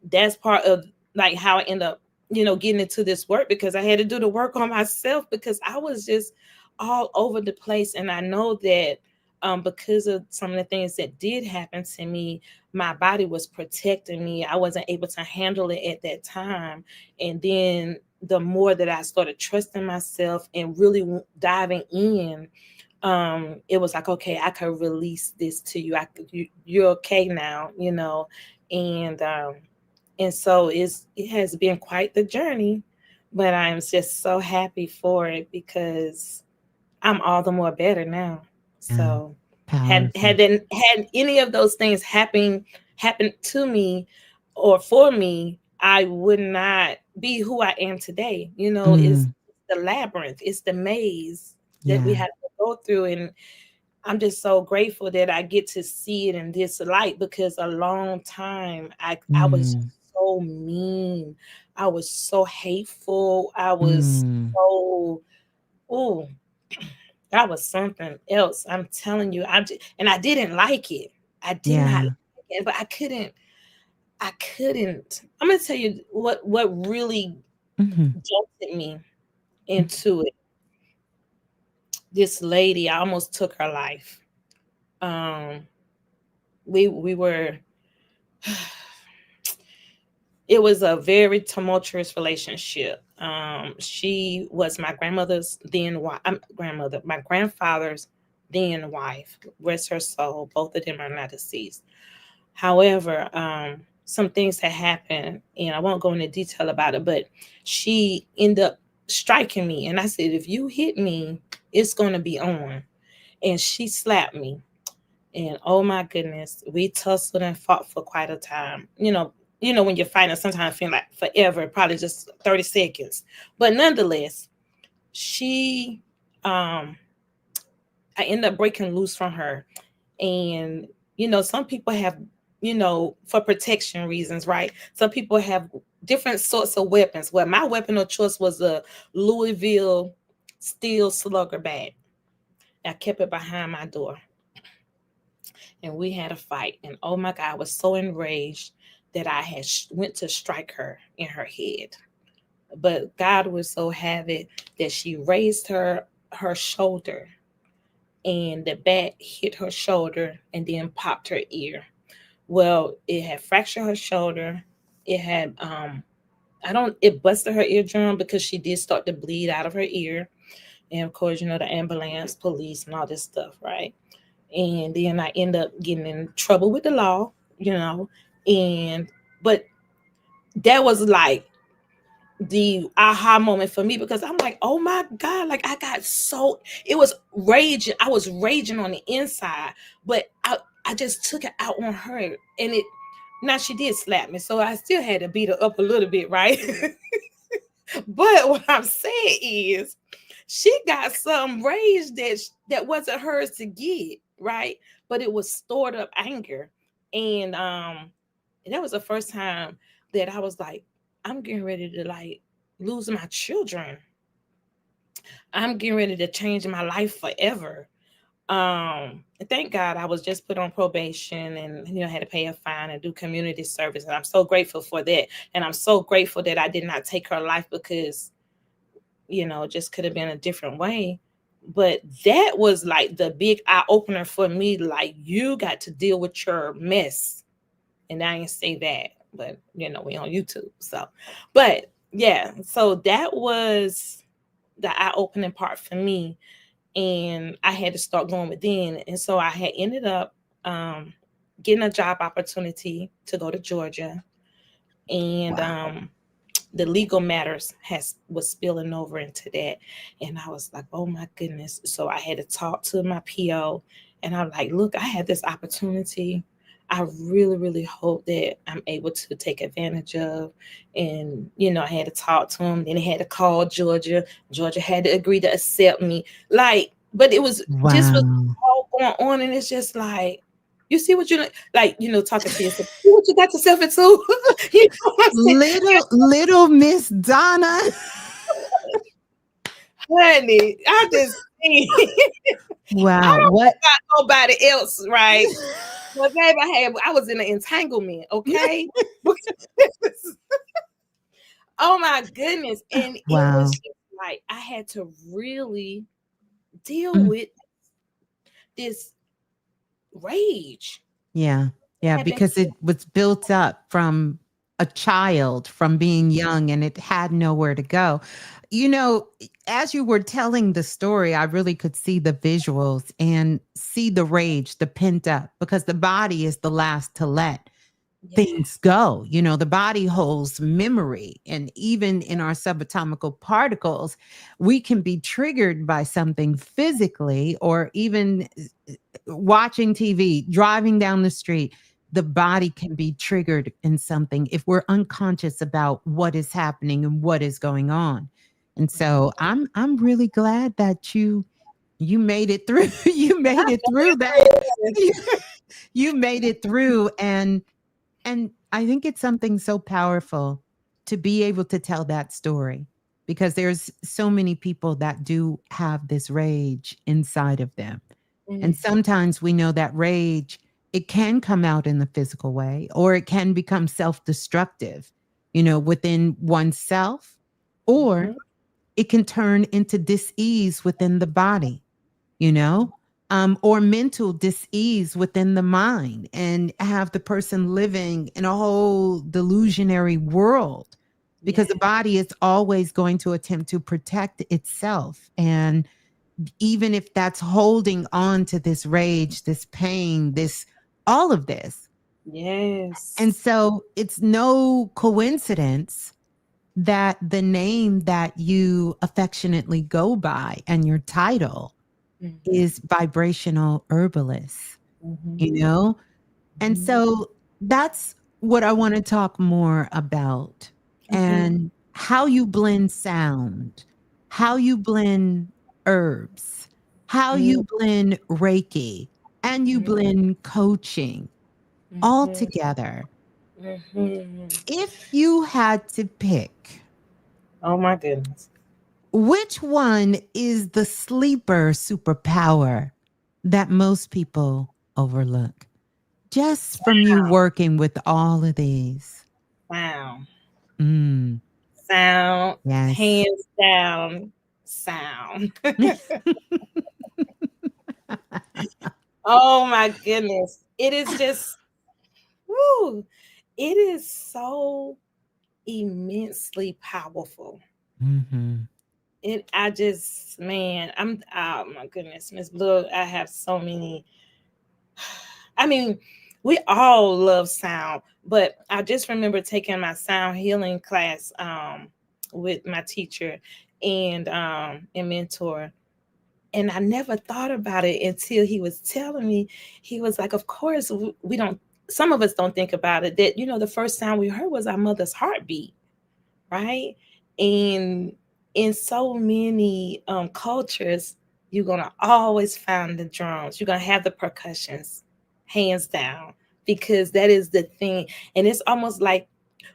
that's part of like how I end up, getting into this work, because I had to do the work on myself because I was just all over the place. And I know that because of some of the things that did happen to me, my body was protecting me. I wasn't able to handle it at that time. And then the more that I started trusting myself and really diving in, it was like, okay, I could release this to you. You're okay now, and so it has been quite the journey, but I'm just so happy for it because I'm all the more better now. Yeah. So Powerful. had any of those things happen to me or for me, I would not be who I am today. It's Mm, the labyrinth, it's the maze that we yeah. have to go through. And I'm just so grateful that I get to see it in this light, because a long time I was Mm, just so mean. I was so hateful. I was mm, so, oh, that was something else. I'm telling you, and I didn't like it. I did not yeah. like it, but I couldn't. I couldn't. I'm gonna tell you what really Mhm. jolted me into it. This lady, I almost took her life. Um, we were. It was a very tumultuous relationship. She was my grandmother's then wife. Grandmother, my grandfather's then wife. Rest her soul. Both of them are not deceased. However, some things had happened, and I won't go into detail about it. But she ended up striking me, and I said, "If you hit me, it's going to be on." And she slapped me, and oh my goodness, we tussled and fought for quite a time. When you're fighting, sometimes feel like forever, probably just 30 seconds. But nonetheless, she I ended up breaking loose from her. And some people have, for protection reasons, right? Some people have different sorts of weapons. Well, my weapon of choice was a Louisville steel slugger bag. I kept it behind my door, and we had a fight. And oh my God, I was so enraged that I had went to strike her in her head. But God would so have it that she raised her shoulder, and the bat hit her shoulder and then popped her ear. Well, it had fractured her shoulder. It had I don't it busted her eardrum because she did start to bleed out of her ear. And of course, the ambulance, police, and all this stuff, right? And then I end up getting in trouble with the law, you know, and but that was like the aha moment for me, because I'm like, oh my God, like it was raging. I was raging on the inside, but I just took it out on her. And now she did slap me, so I still had to beat her up a little bit, right? But what I'm saying is, she got some rage that wasn't hers to get, right? But it was stored up anger. And that was the first time that I was like, I'm getting ready to like lose my children. I'm getting ready to change my life forever. Thank God I was just put on probation and had to pay a fine and do community service. And I'm so grateful for that. And I'm so grateful that I did not take her life because, it just could have been a different way. But that was like the big eye opener for me. Like, you got to deal with your mess. And I didn't say that, but we on YouTube. So, but yeah, so that was the eye opening part for me. And I had to start going within. And so I had ended up getting a job opportunity to go to Georgia. And the legal matters was spilling over into that. And I was like, oh my goodness. So I had to talk to my PO. And I'm like, look, I had this opportunity. I really, really hope that I'm able to take advantage of. And, I had to talk to him. Then I had to call Georgia. Georgia had to agree to accept me. Like, but it was just was all going on. And it's just like, you see what talking to yourself. See what you got yourself into? Little Miss Donna. Honey, I just wow. I don't know about nobody else, right? But baby, I was in an entanglement, okay? Oh my goodness. And it was just like I had to really deal with this rage. Yeah. Yeah. Because it was built up from a child, from being young, and it had nowhere to go. As you were telling the story, I really could see the visuals and see the rage, the pent up, because the body is the last to let things go. The body holds memory. And even in our subatomical particles, we can be triggered by something physically, or even watching TV, driving down the street. The body can be triggered in something if we're unconscious about what is happening and what is going on. And so I'm really glad that you made it through. You made it through that. You made it through. And I think it's something so powerful to be able to tell that story, because there's so many people that do have this rage inside of them. And sometimes we know that rage, it can come out in the physical way, or it can become self-destructive, within oneself, or it can turn into dis-ease within the body, or mental dis-ease within the mind, and have the person living in a whole delusionary world, because the body is always going to attempt to protect itself. And even if that's holding on to this rage, this pain, all of this. Yes. And so it's no coincidence that the name that you affectionately go by and your title is Vibrational Herbalist, And so that's what I want to talk more about, and how you blend sound, how you blend herbs, how you blend Reiki, and you blend coaching all together. If you had to pick, oh my goodness, which one is the sleeper superpower that most people overlook? Just from you working with all of these. Sound. Mm. Sound. Yes. Hands down, sound. Oh my goodness. It is just, woo, it is so immensely powerful. Man, oh my goodness, Ms.Blue, I have so many. I mean, we all love sound, but I just remember taking my sound healing class with my teacher and mentor. And I never thought about it until he was telling me. He was like, of course, we don't, some of us don't think about it, that, the first sound we heard was our mother's heartbeat, right? And in so many cultures, you're going to always find the drums. You're going to have the percussions, hands down, because that is the thing. And it's almost like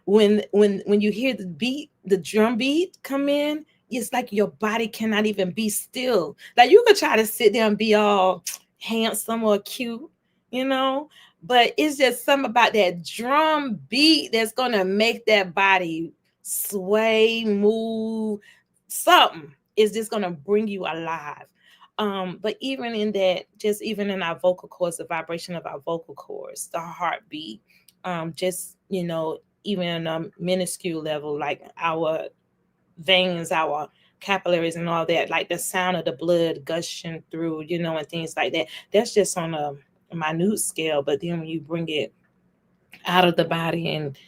when you hear the drum beat come in, it's like your body cannot even be still. Like you could try to sit there and be all handsome or cute, you know, but it's just something about that drum beat that's gonna make that body sway, move. Something is just gonna bring you alive. But even in that, just even in our vocal cords, the vibration of our vocal cords, the heartbeat, just even on a minuscule level, like our veins, our capillaries and all that, like the sound of the blood gushing through, and things like that. That's just on a minute scale. But then when you bring it out of the body and,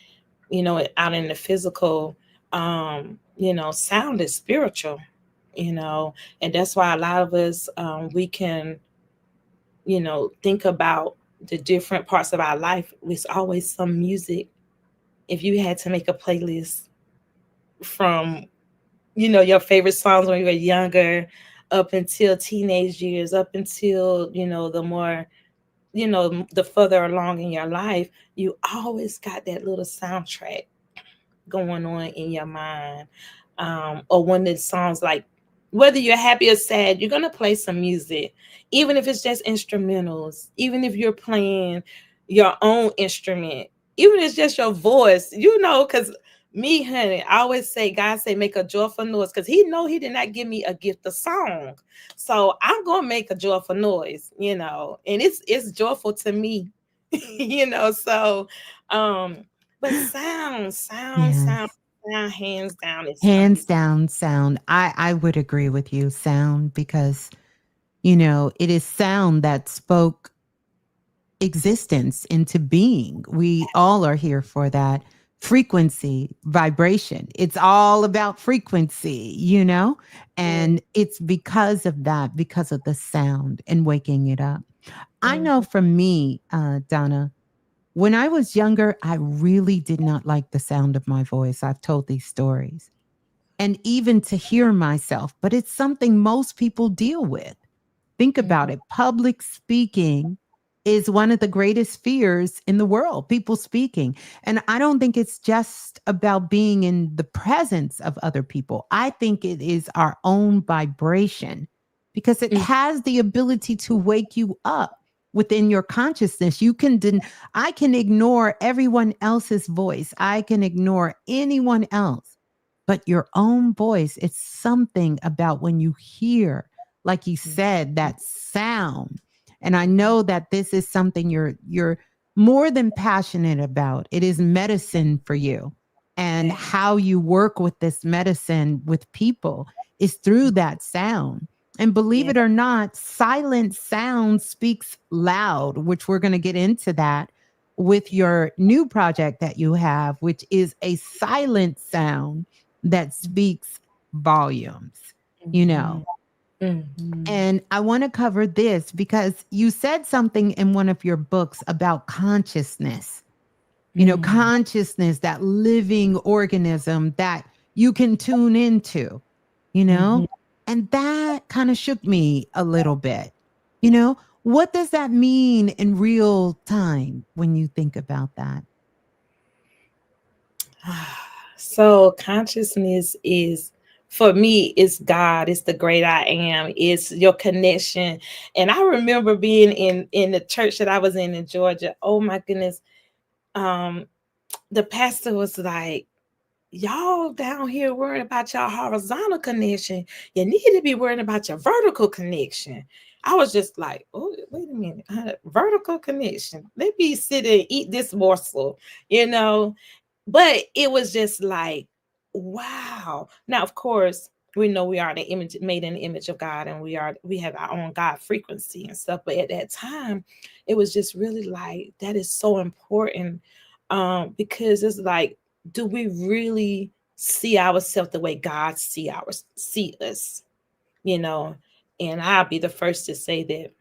out in the physical, sound is spiritual, and that's why a lot of us, we can, think about the different parts of our life. It's always some music. If you had to make a playlist from your favorite songs when you were younger, up until teenage years, up until, the more, the further along in your life, you always got that little soundtrack going on in your mind. Or when the songs, like, whether you're happy or sad, you're going to play some music, even if it's just instrumentals, even if you're playing your own instrument, even if it's just your voice, because me, honey, I always say, God say, make a joyful noise, because he know he did not give me a gift of song. So I'm going to make a joyful noise, and it's joyful to me, so, but Yes. hands down is Hands amazing. down, sound. I would agree with you, sound, because it is sound that spoke existence into being. We all are here for that. Frequency, vibration. It's all about frequency, Mm, and it's because of that, because of the sound and waking it up. I know mhm, for me, Donna, when I was younger, I really did not like the sound of my voice. I've told these stories. And even to hear myself, but it's something most people deal with. Think about mhm, it. Public speaking is one of the greatest fears in the world, people speaking. And I don't think it's just about being in the presence of other people. I think it is our own vibration because it mm, has the ability to wake you up within your consciousness. I can ignore everyone else's voice. I can ignore anyone else. But your own voice, it's something about when you hear, like you said, that sound. And I know that this is something you're more than passionate about. It is medicine for you. And yeah, how you work with this medicine with people is through that sound. And believe yeah, it or not, silent sound speaks loud, which we're going to get into that with your new project that you have, which is a silent sound that speaks volumes, you know. mhm, mhm, And I want to cover this because you said something in one of your books about consciousness, mm, consciousness, that living organism that you can tune into, you know? mhm. And that kind of shook me a little bit. You know, what does that mean in real time when you think about that? So consciousness is, for me, it's God, it's the great I am, it's your connection. And I remember being in the church that I was in Georgia. Oh my goodness. Um, the pastor was like, y'all down here worrying about your horizontal connection. You need to be worrying about your vertical connection. I was just like, oh, wait a minute, vertical connection. Let me sit and eat this morsel, you know. But it was just like, wow. Now, of course, we know we are the image made in the image of God, and we have our own God frequency and stuff. But at that time, it was just really like that is so important, because it's like, do we really see ourselves the way God see us? You know, and I'll be the first to say that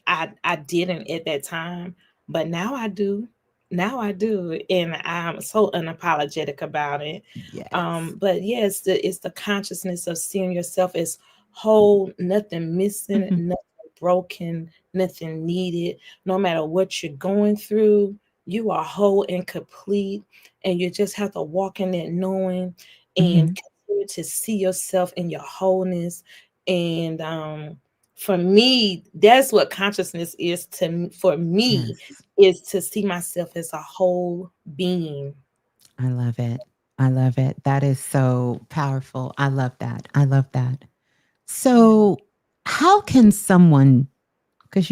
I didn't at that time, but now I do. Now I do, and I'm so unapologetic about it. Yes. But yes, it's the consciousness of seeing yourself as whole, nothing missing, Mhm. nothing broken, nothing needed. No matter what you're going through, you are whole and complete, and you just have to walk in that knowing and Mhm. to see yourself in your wholeness. And for me, that's what consciousness is for me, Yes. is to see myself as a whole being. I love it. I love it. That is so powerful. I love that. I love that. Yeah. So, how can someone, because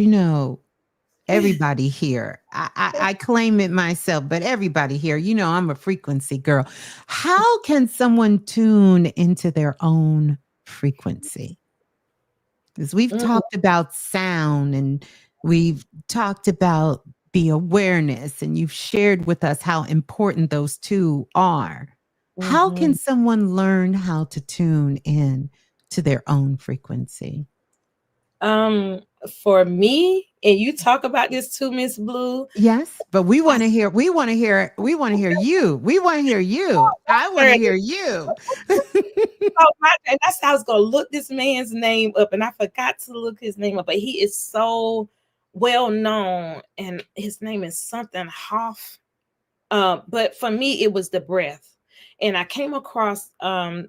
everybody here, I claim it myself, but everybody here, I'm a frequency girl. How can someone tune into their own frequency? Because we've talked about sound and we've talked about the awareness, and you've shared with us how important those two are. How can Mm-hmm. someone learn how to tune in to their own frequency? Um, for me, and you talk about this too, Miss Blue. Yes, but we I want to hear you. We want to hear you. I want to heard hear you. so and that's how I was gonna look this man's name up, and I forgot to look his name up, but he is so well known, and his name is something Hoff. But for me, it was the breath, and I came across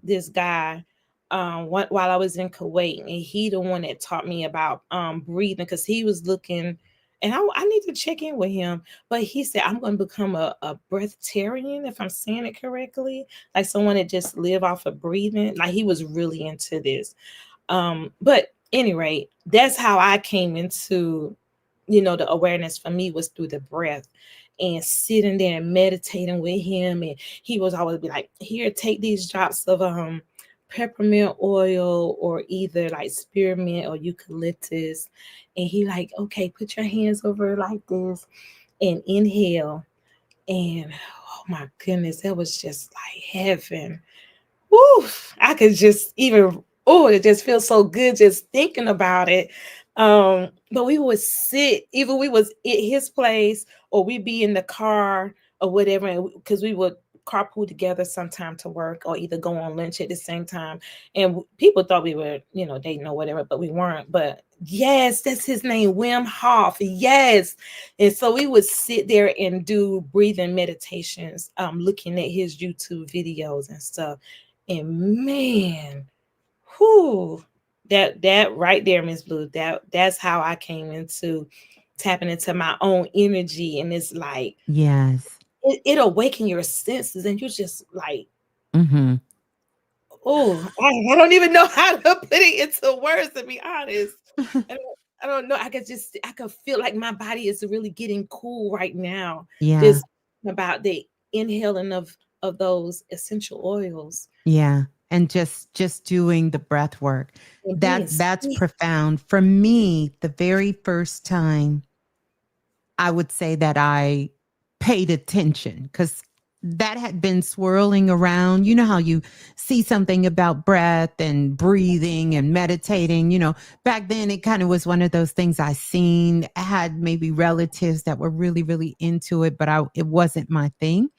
this guy while I was in Kuwait, and he the one that taught me about breathing, because he was looking. And I need to check in with him. But he said, I'm going to become a breatharian, if I'm saying it correctly, like someone that just live off of breathing. Like he was really into this. But anyway, that's how I came into, the awareness for me was through the breath and sitting there and meditating with him. And he was always be like, here, take these drops of peppermint oil, or either like spearmint or eucalyptus. And he like, okay, put your hands over like this and inhale. And oh my goodness, that was just like heaven. Woo, I could just even, oh, it just feels so good just thinking about it. But we would sit, either we was at his place or we'd be in the car or whatever, because we would carpool together sometime to work, or either go on lunch at the same time. And people thought we were, dating or whatever, but we weren't. But yes, that's his name, Wim Hof. Yes. And so we would sit there and do breathing meditations, looking at his YouTube videos and stuff. And man, whoo, that right there, Miss Blue, that's how I came into tapping into my own energy. And it's like Yes. it awaken your senses, and you just like, Mhm. oh, I don't even know how to put it into words, to be honest. I don't, I don't know. I could feel like my body is really getting cool right now. Yeah. Just about the inhaling of those essential oils Yeah. And just doing the breath work. and being That's still. profound. For me, the very first time I would say that I paid attention, because that had been swirling around. You know how you see something about breath and breathing and meditating, back then it kind of was one of those things I seen. I had maybe relatives that were really, really into it, but it wasn't my thing.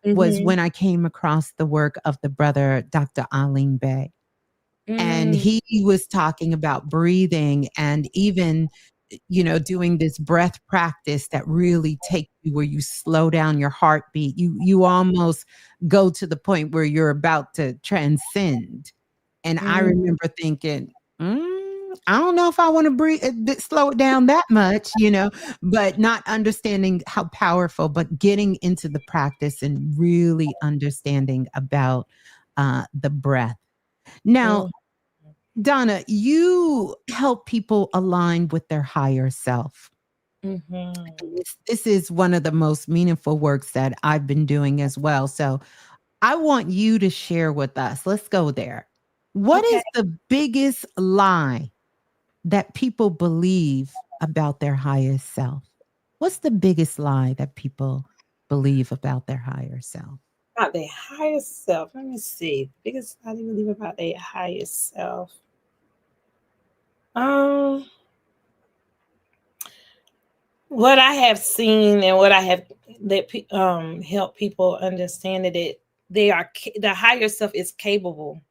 Was Mm-hmm. when I came across the work of the brother, Dr. Alim Bey. And Mm, he was talking about breathing, and even doing this breath practice that really takes you where you slow down your heartbeat. You almost go to the point where you're about to transcend. And I mm, remember thinking, I don't know if I want to breathe, slow it down that much, but not understanding how powerful, but getting into the practice and really understanding about the breath. Now, mm, Donna, you help people align with their higher self. mhm. This is one of the most meaningful works that I've been doing as well. So I want you to share with us. Let's go there. What Okay. is the biggest lie that people believe about their highest self? What's the biggest lie that people believe about their higher self? About their highest self. Let me see. Biggest lie they believe about their highest self. Um, what I have seen and what I have help people understand that the higher self is capable.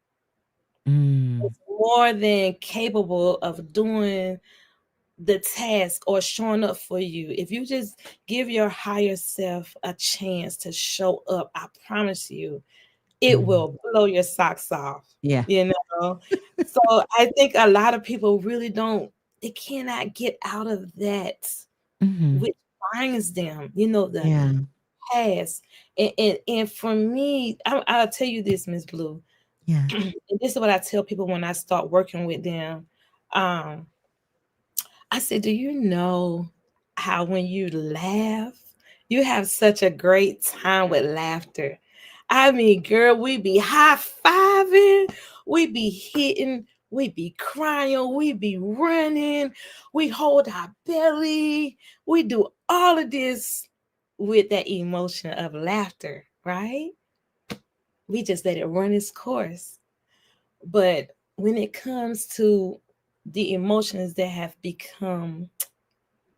Mm, It's more than capable of doing the task or showing up for you. If you just give your higher self a chance to show up, I promise you, it Mm. will blow your socks off, Yeah. you know? So I think a lot of people really don't, they cannot get out of that, Hmm. which binds them, the Yeah. past. And for me, I'll tell you this, Miss Blue, Yes. and this is what I tell people when I start working with them. Um, I said, do you know how when you laugh, you have such a great time with laughter? I mean, girl, we be high fiving, we be hitting, we be crying, we be running, we hold our belly, we do all of this with that emotion of laughter, right? We just let it run its course. But when it comes to the emotions that have become,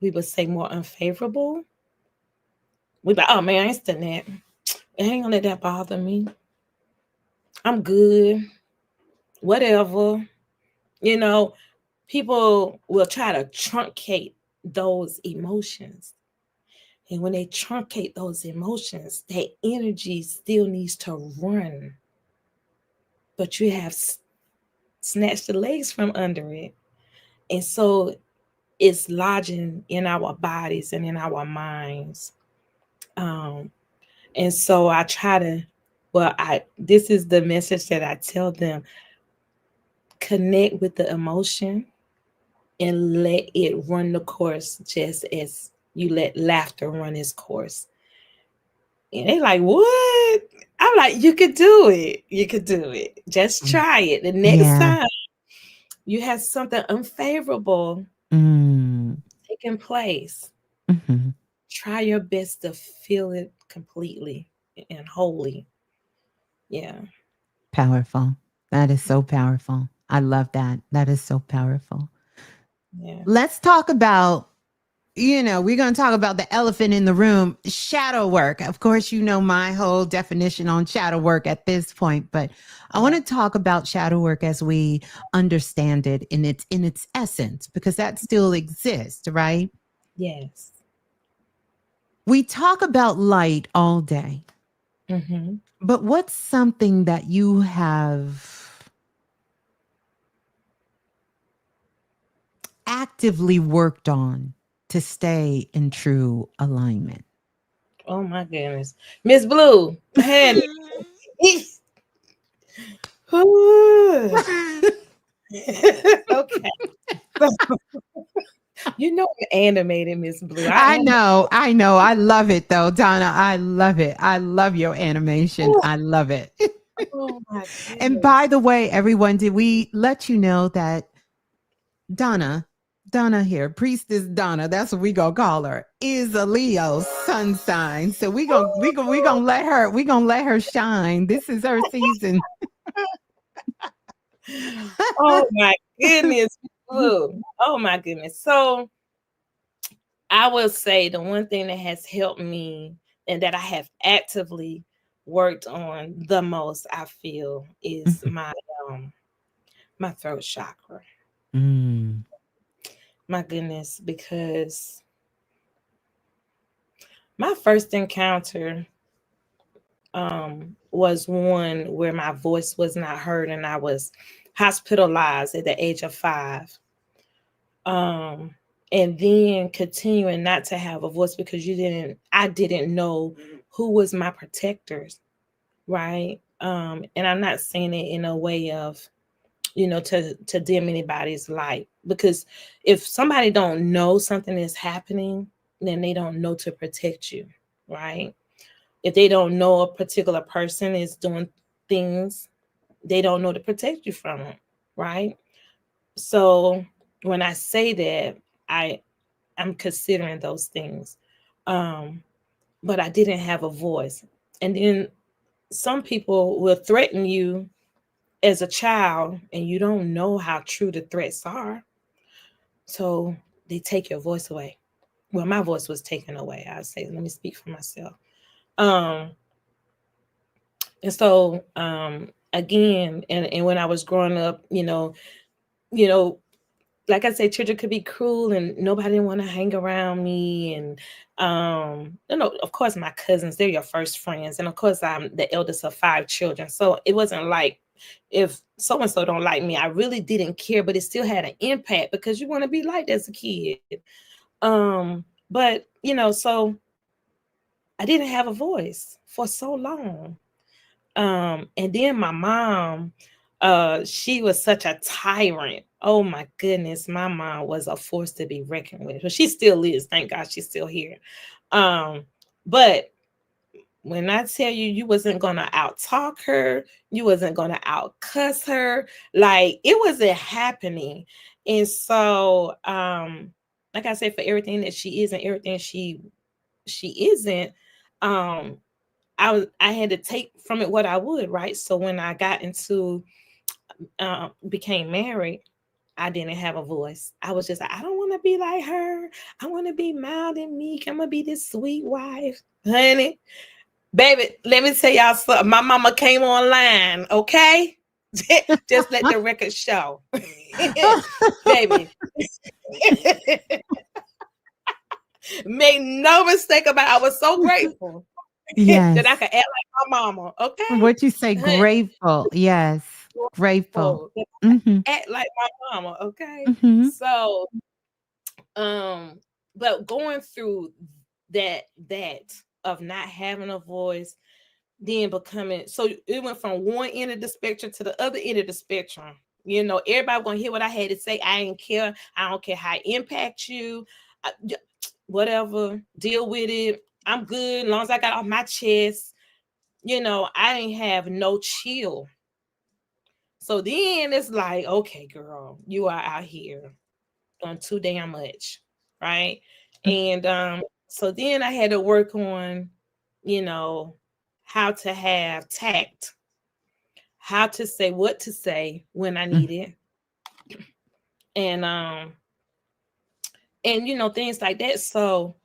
we would say, more unfavorable, we like, oh man, I ain't studying that. I ain't gonna let that bother me. I'm good. Whatever. You know, people will try to truncate those emotions. And when they truncate those emotions, that energy still needs to run. But you have snatched the legs from under it. And so it's lodging in our bodies and in our minds. Um, and so I try to, this is the message that I tell them: connect with the emotion and let it run the course, just as you let laughter run its course. And they like, what? I'm like, you could do it. You could do it. Just Mm. try it. The next Yeah. time you have something unfavorable Mm. taking place, Hmm. try your best to feel it completely and wholly. Yeah. Powerful. That is so powerful. I love that. That is so powerful. Yeah. Let's talk about, we're going to talk about the elephant in the room, shadow work. Of course, my whole definition on shadow work at this point, but I want Yeah. to talk about shadow work as we understand it in its essence, because that still exists, right? Yes. We talk about light all day, Mm-hmm. but what's something that you have actively worked on to stay in true alignment? Oh my goodness. Miss Blue, honey. Ooh. Okay. You know I'm animated, Miss Blue. I I'm know, I know. I love it though, Donna. I love it. I love your animation. I love it. oh my And goodness. by the way, everyone, did we let you know that Donna, Donna here, Priestess Donna, that's what we gonna call her, is a Leo sun sign. So we gonna let her shine. This is her season. Oh my goodness, Miss Blue. Oh my goodness. So I will say the one thing that has helped me and that I have actively worked on the most, I feel, is um my throat chakra. Mm. My goodness, because my first encounter was one where my voice was not heard and I was hospitalized at the age of 5. Um, and then continuing not to have a voice because I didn't know who was my protectors, right? And I'm not saying it in a way of, to dim anybody's light, because if somebody don't know something is happening, then they don't know to protect you, right? If they don't know a particular person is doing things, they don't know to protect you from them, right? So when I say that, I I'm considering those things. Um, but I didn't have a voice. And then some people will threaten you as a child and you don't know how true the threats are. So they take your voice away. Well, my voice was taken away. I say, let me speak for myself. Um, and so again, and when I was growing up, you know, like I said, children could be cruel and nobody want to hang around me. And, of course, my cousins, they're your first friends. And of course, I'm the eldest of 5 children. So it wasn't like if so-and-so don't like me, I really didn't care, but it still had an impact because you want to be liked as a kid. But, so I didn't have a voice for so long. And then my mom, she was such a tyrant. Oh my goodness, my mom was a force to be reckoned with. Well, she still is, thank God she's still here. But when I tell you, you wasn't gonna out talk her, you wasn't gonna out cuss her, like it wasn't happening. And so, like I said, for everything that she is and everything she isn't, um, I had to take from it what I would, right? So when I got into became married, I didn't have a voice. I was just like, I don't want to be like her. I want to be mild and meek. I'm gonna be this sweet wife, honey. Baby, let me tell y'all something. My mama came online, okay? Just let the record show. Baby. Make no mistake about it. I was so grateful that I Yes. could act like my mama, okay? What you say? Honey, Grateful. Yes. Grateful. grateful that Mm-hmm. I act like my mama, okay? Mm-hmm. So, um, but going through that of not having a voice, then becoming, so it went from one end of the spectrum to the other end of the spectrum. Everybody gonna hear what I had to say. I ain't care. I don't care how it impact you. Whatever, deal with it. I'm good as long as I got off my chest. I didn't have no chill. So then it's like, okay, girl, you are out here doing too damn much, right? And so then I had to work on, you know, how to have tact, how to say what to say when I need it, and things like that. So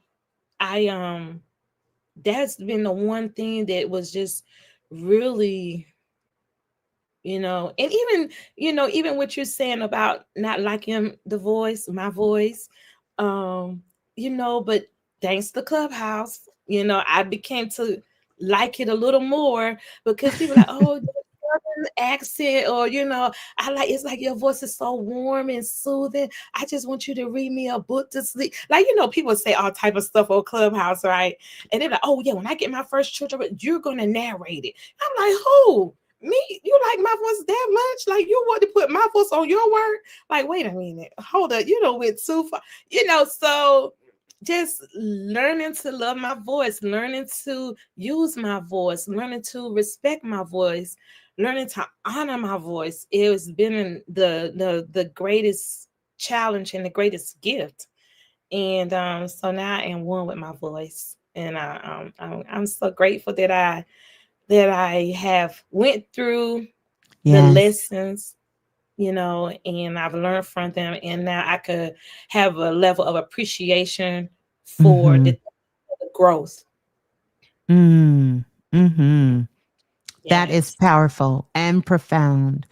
I that's been the one thing that was just really, and even what you're saying about not liking the voice, my voice, um but thanks to Clubhouse, I became to like it a little more because people are like, oh, southern accent, or I like, it's like your voice is so warm and soothing. I just want you to read me a book to sleep, like, people say all type of stuff on Clubhouse, right? And they're like, oh yeah, when I get my first children, you're gonna narrate it. I'm like, who? Me? You like my voice that much? Like, you want to put my voice on your work? Like, wait a minute, hold up, went too far. So just learning to love my voice, learning to use my voice, learning to respect my voice, learning to honor my voice. It has been the greatest challenge and the greatest gift. And so now I am one with my voice, and I'm so grateful that I have went through the Yes. lessons, and I've learned from them, and now I could have a level of appreciation for Mm-hmm. the growth. Mm-hmm. That is Yes. powerful and profound.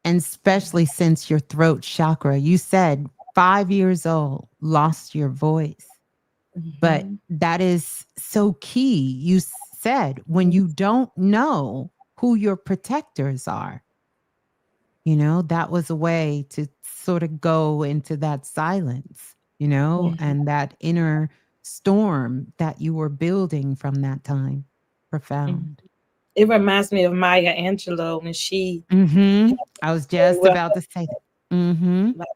And especially since your throat chakra, you said 5 years old, lost your voice. But Mm-hmm. that is so key. You said when you don't know who your protectors are, that was a way to sort of go into that silence, Mm-hmm. and that inner storm that you were building from that time. Profound. It reminds me of Maya Angelou when she Mm-hmm. I was just well, about to say that. Mm-hmm. like,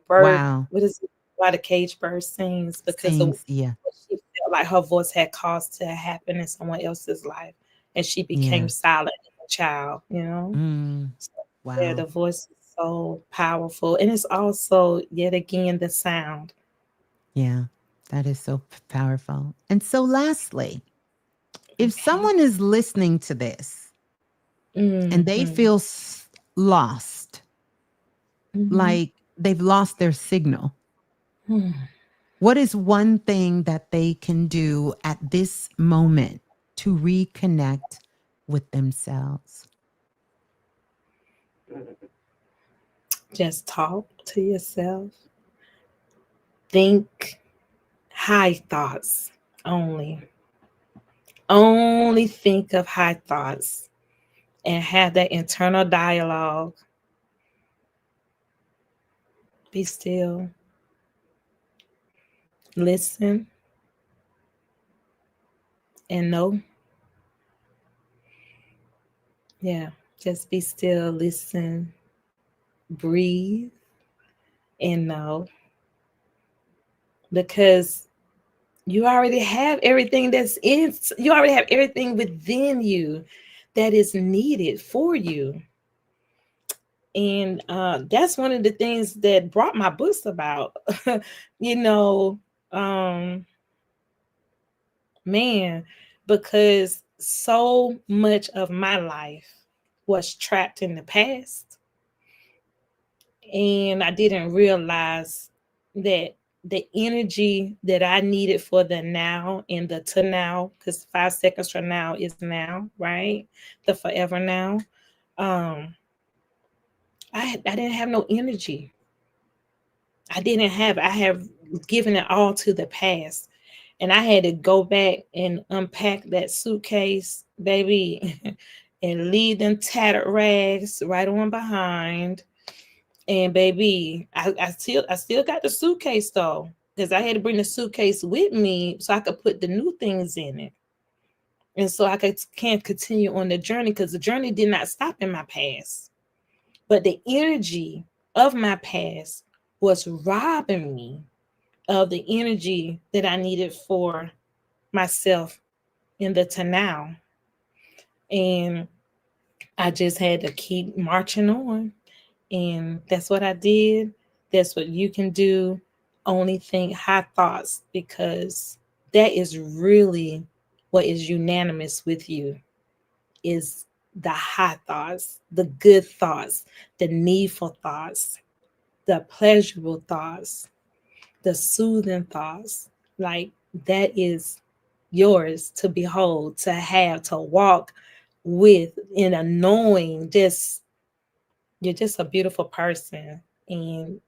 bird, Wow. what is it? Why the cage bird sings, because of Sings. Yeah. what she felt like her voice had caused to happen in someone else's life, and she became Yeah. silent as a child. Mm. So, yeah, Wow. the voice is so powerful, and it's also yet again the sound. Yeah. That is so powerful. And so, lastly, if Okay. someone is listening to this and they Mm-hmm. feel lost, Mm-hmm. like they've lost their signal, Hmm. what is one thing that they can do at this moment to reconnect with themselves? Just talk to yourself. Think high thoughts only. Only think of high thoughts and have that internal dialogue. Be still. Listen and know. Yeah, just be still, listen, breathe, and know. Because you already have everything you already have everything within you that is needed for you. And that's one of the things that brought my books about. you know, um, man, because so much of my life was trapped in the past. And I didn't realize that the energy that I needed for the now and the to now, because 5 seconds from now is now, right? The forever now. Um, I didn't have no energy. I have given it all to the past. And I had to go back and unpack that suitcase, baby, and leave them tattered rags right on behind. And baby, I still got the suitcase though, because I had to bring the suitcase with me so I could put the new things in it. And so can continue on the journey, because the journey did not stop in my past. But the energy of my past was robbing me of the energy that I needed for myself in the to now. And I just had to keep marching on. And that's what I did. That's what you can do. Only think high thoughts, because that is really what is unanimous with you, is the high thoughts, the good thoughts, the needful thoughts, the pleasurable thoughts, the soothing thoughts. Like, that is yours to behold, to have, to walk with, in a knowing, just you're just a beautiful person, and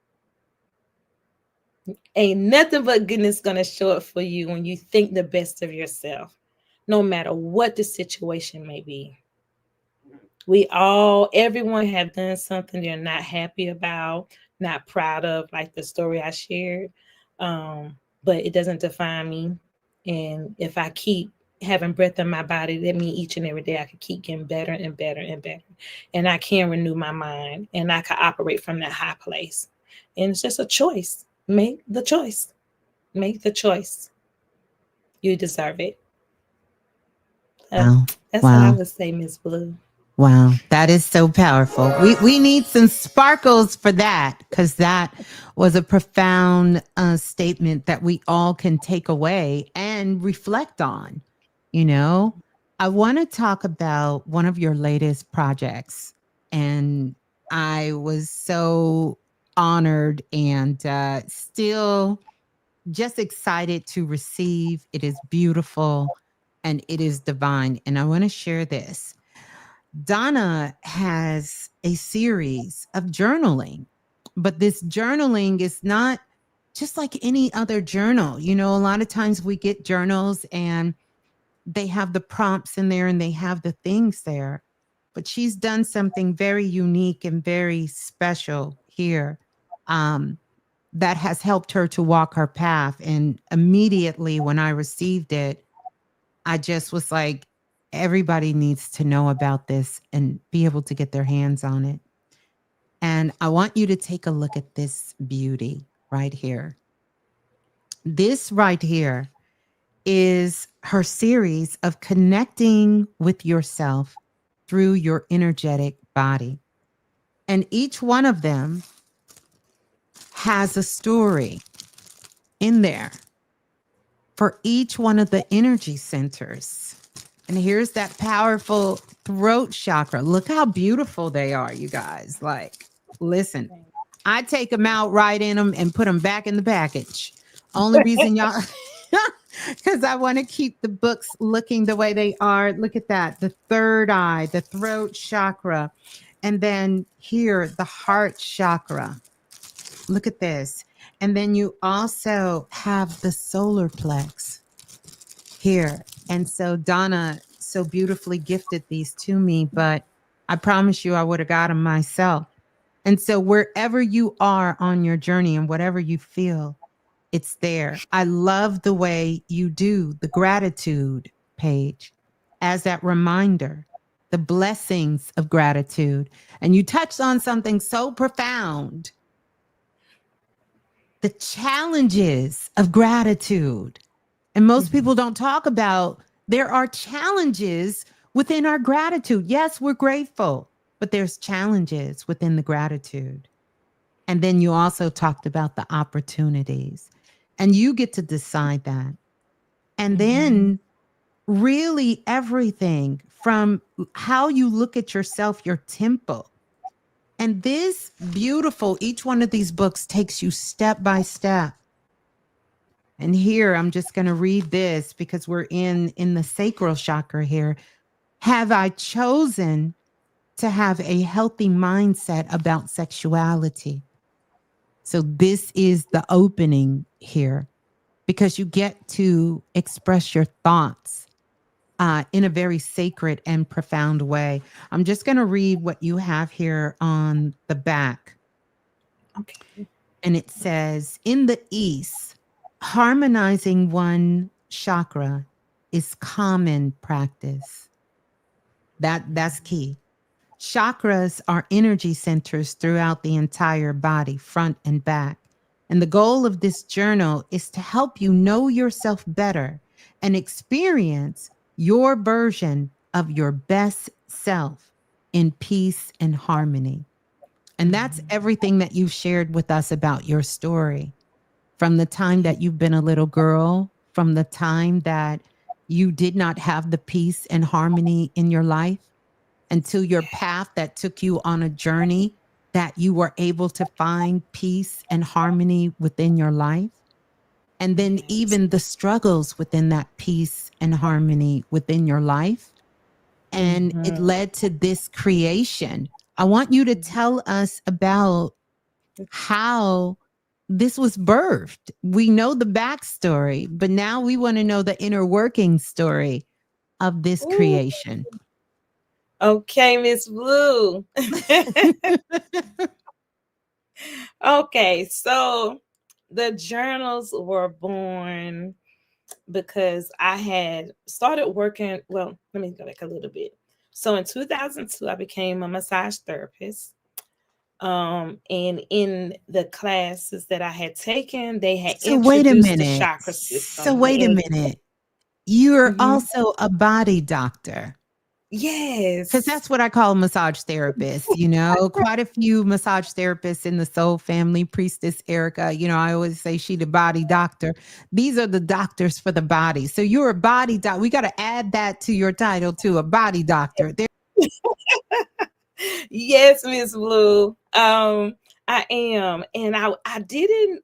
ain't nothing but goodness gonna show up for you when you think the best of yourself, no matter what the situation may be. Everyone have done something they're not happy about, not proud of, like the story I shared. But it doesn't define me. And if I keep having breath in my body, that means each and every day I could keep getting better and better and better. And I can renew my mind, and I can operate from that high place. And it's just a choice. Make the choice. Make the choice. You deserve it. Wow. That's what I Wow. would say, Ms. Blue. Wow, that is so powerful. We need some sparkles for that, because that was a profound statement that we all can take away and reflect on. You know, I want to talk about one of your latest projects, and I was so honored and still just excited to receive. It is beautiful and it is divine, and I want to share this. Donna has a series of journaling, but this journaling is not just like any other journal. You know, a lot of times we get journals and they have the prompts in there and they have the things there, but she's done something very unique and very special here, um, that has helped her to walk her path. And immediately when I received it, I just was like, everybody needs to know about this and be able to get their hands on it. And I want you to take a look at this beauty right here. This right here is her series of connecting with yourself through your energetic body. And each one of them has a story in there for each one of the energy centers. And here's that powerful throat chakra. Look how beautiful they are, you guys. Like, listen, I take them out, write in them, and put them back in the package. Only reason y'all, because I want to keep the books looking the way they are. Look at that. The third eye, the throat chakra. And then here, the heart chakra. Look at this. And then you also have the solar plex here. And so Donna so beautifully gifted these to me, but I promise you I would have got them myself. And so wherever you are on your journey and whatever you feel, it's there. I love the way you do the gratitude page as that reminder, the blessings of gratitude. And you touched on something so profound, the challenges of gratitude. And most people don't talk about there are challenges within our gratitude. Yes, we're grateful, but there's challenges within the gratitude. And then you also talked about the opportunities, and you get to decide that. And then really everything from how you look at yourself, your temple. And this beautiful, each one of these books takes you step by step. And here I'm just going to read this because we're in the sacral chakra here. Have I chosen to have a healthy mindset about sexuality? So this is the opening here, because you get to express your thoughts in a very sacred and profound way. I'm just going to read what you have here on the back. Okay. And it says, in the East, harmonizing one chakra is common practice. That's key. Chakras are energy centers throughout the entire body, front and back. And the goal of this journal is to help you know yourself better and experience your version of your best self in peace and harmony. And that's everything that you've shared with us about your story, from the time that you've been a little girl, from the time that you did not have the peace and harmony in your life, until your path that took you on a journey that you were able to find peace and harmony within your life. And then even the struggles within that peace and harmony within your life. And it led to this creation. I want you to tell us about how this was birthed. We know the backstory, but now we want to know the inner working story of this creation. Okay, Ms.Blue. Okay, so the journals were born because I had started working. Well, let me go back a little bit. So in 2002, I became a massage therapist. And in the classes that I had taken, they had So wait a introduced the minute. chakra So system. wait a Yes. minute. You're Mhm. also a body doctor. Because Yes. that's what I call a massage therapist. You know, quite a few massage therapists in the soul family. Priestess Erica, you know, I always say she the body doctor. These are the doctors for the body. So you're a body doc. We got to add that to your title too, a body doctor. Yes, Ms.Blue. I am. And I didn't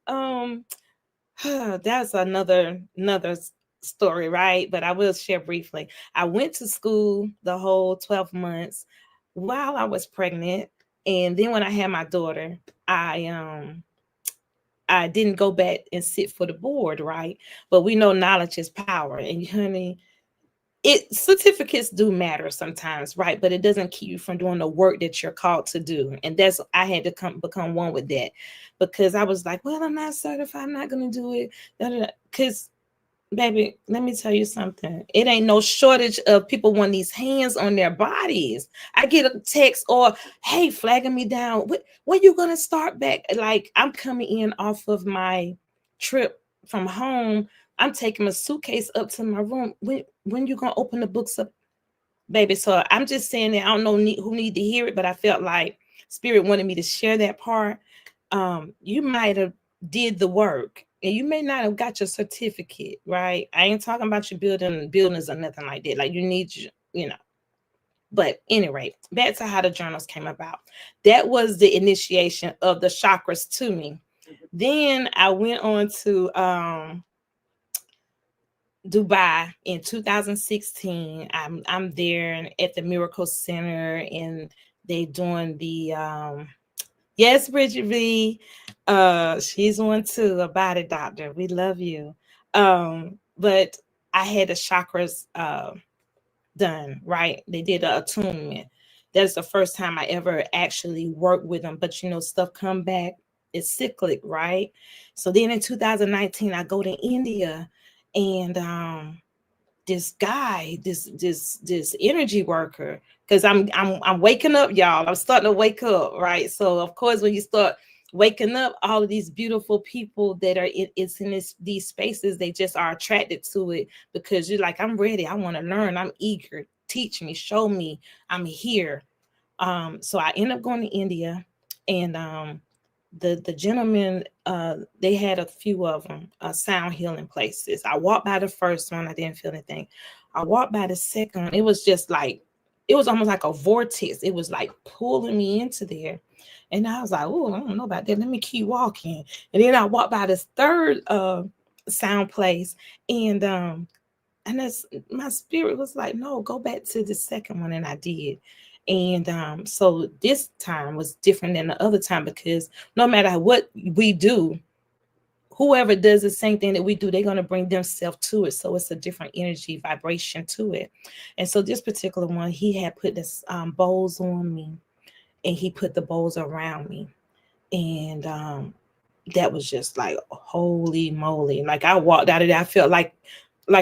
that's another story, right? But I will share briefly. I went to school the whole 12 months while I was pregnant. And then when I had my daughter, I didn't go back and sit for the board, right? But we know knowledge is power. And honey, it certificates do matter sometimes, right? But it doesn't keep you from doing the work that you're called to do. And that's I had to become one with that, because I was like, well, I'm not certified, I'm not gonna do it. Because baby, let me tell you something. It ain't no shortage of people wanting these hands on their bodies. I get a text or, hey, flagging me down. When you gonna start back? Like, I'm coming in off of my trip from home. I'm taking my suitcase up to my room. When you gonna open the books up, baby? So I'm just saying that I don't know who need to hear it, but I felt like Spirit wanted me to share that part. You might have did the work and you may not have got your certificate, right? I ain't talking about you building buildings or nothing like that. Like, you need you know. But anyway, back to how the journals came about. That was the initiation of the chakras to me. Then I went on to Dubai in 2016. I'm there at the Miracle Center, and They doing the yes, Bridget V. She's one too, a body doctor. We love you. But I had the chakras done, right? They did an attunement. That's the first time I ever actually worked with them. But stuff come back. It's cyclic, right? So then in 2019, I go to India, and this guy, this energy worker, because I'm waking up, y'all. I'm starting to wake up, right? So of course, when you start waking up, all of these beautiful people that are it's in these spaces, they just are attracted to it because you're like, I'm ready, I want to learn, I'm eager, teach me, show me, I'm here. So I end up going to India, and the gentleman, they had a few of them, sound healing places. I walked by the first one, I didn't feel anything. I walked by the second one, it was just like, it was almost like a vortex. It was like pulling me into there. And I was like, oh, I don't know about that, let me keep walking. And then I walked by this third sound place, and that's, my spirit was like, no, go back to the second one, and I did. And so this time was different than the other time, because no matter what we do, whoever does the same thing that we do, they're going to bring themselves to it. So it's a different energy vibration to it. And so this particular one, he had put this bowls on me, and he put the bowls around me. And that was just like, holy moly. Like, I walked out of there, I felt like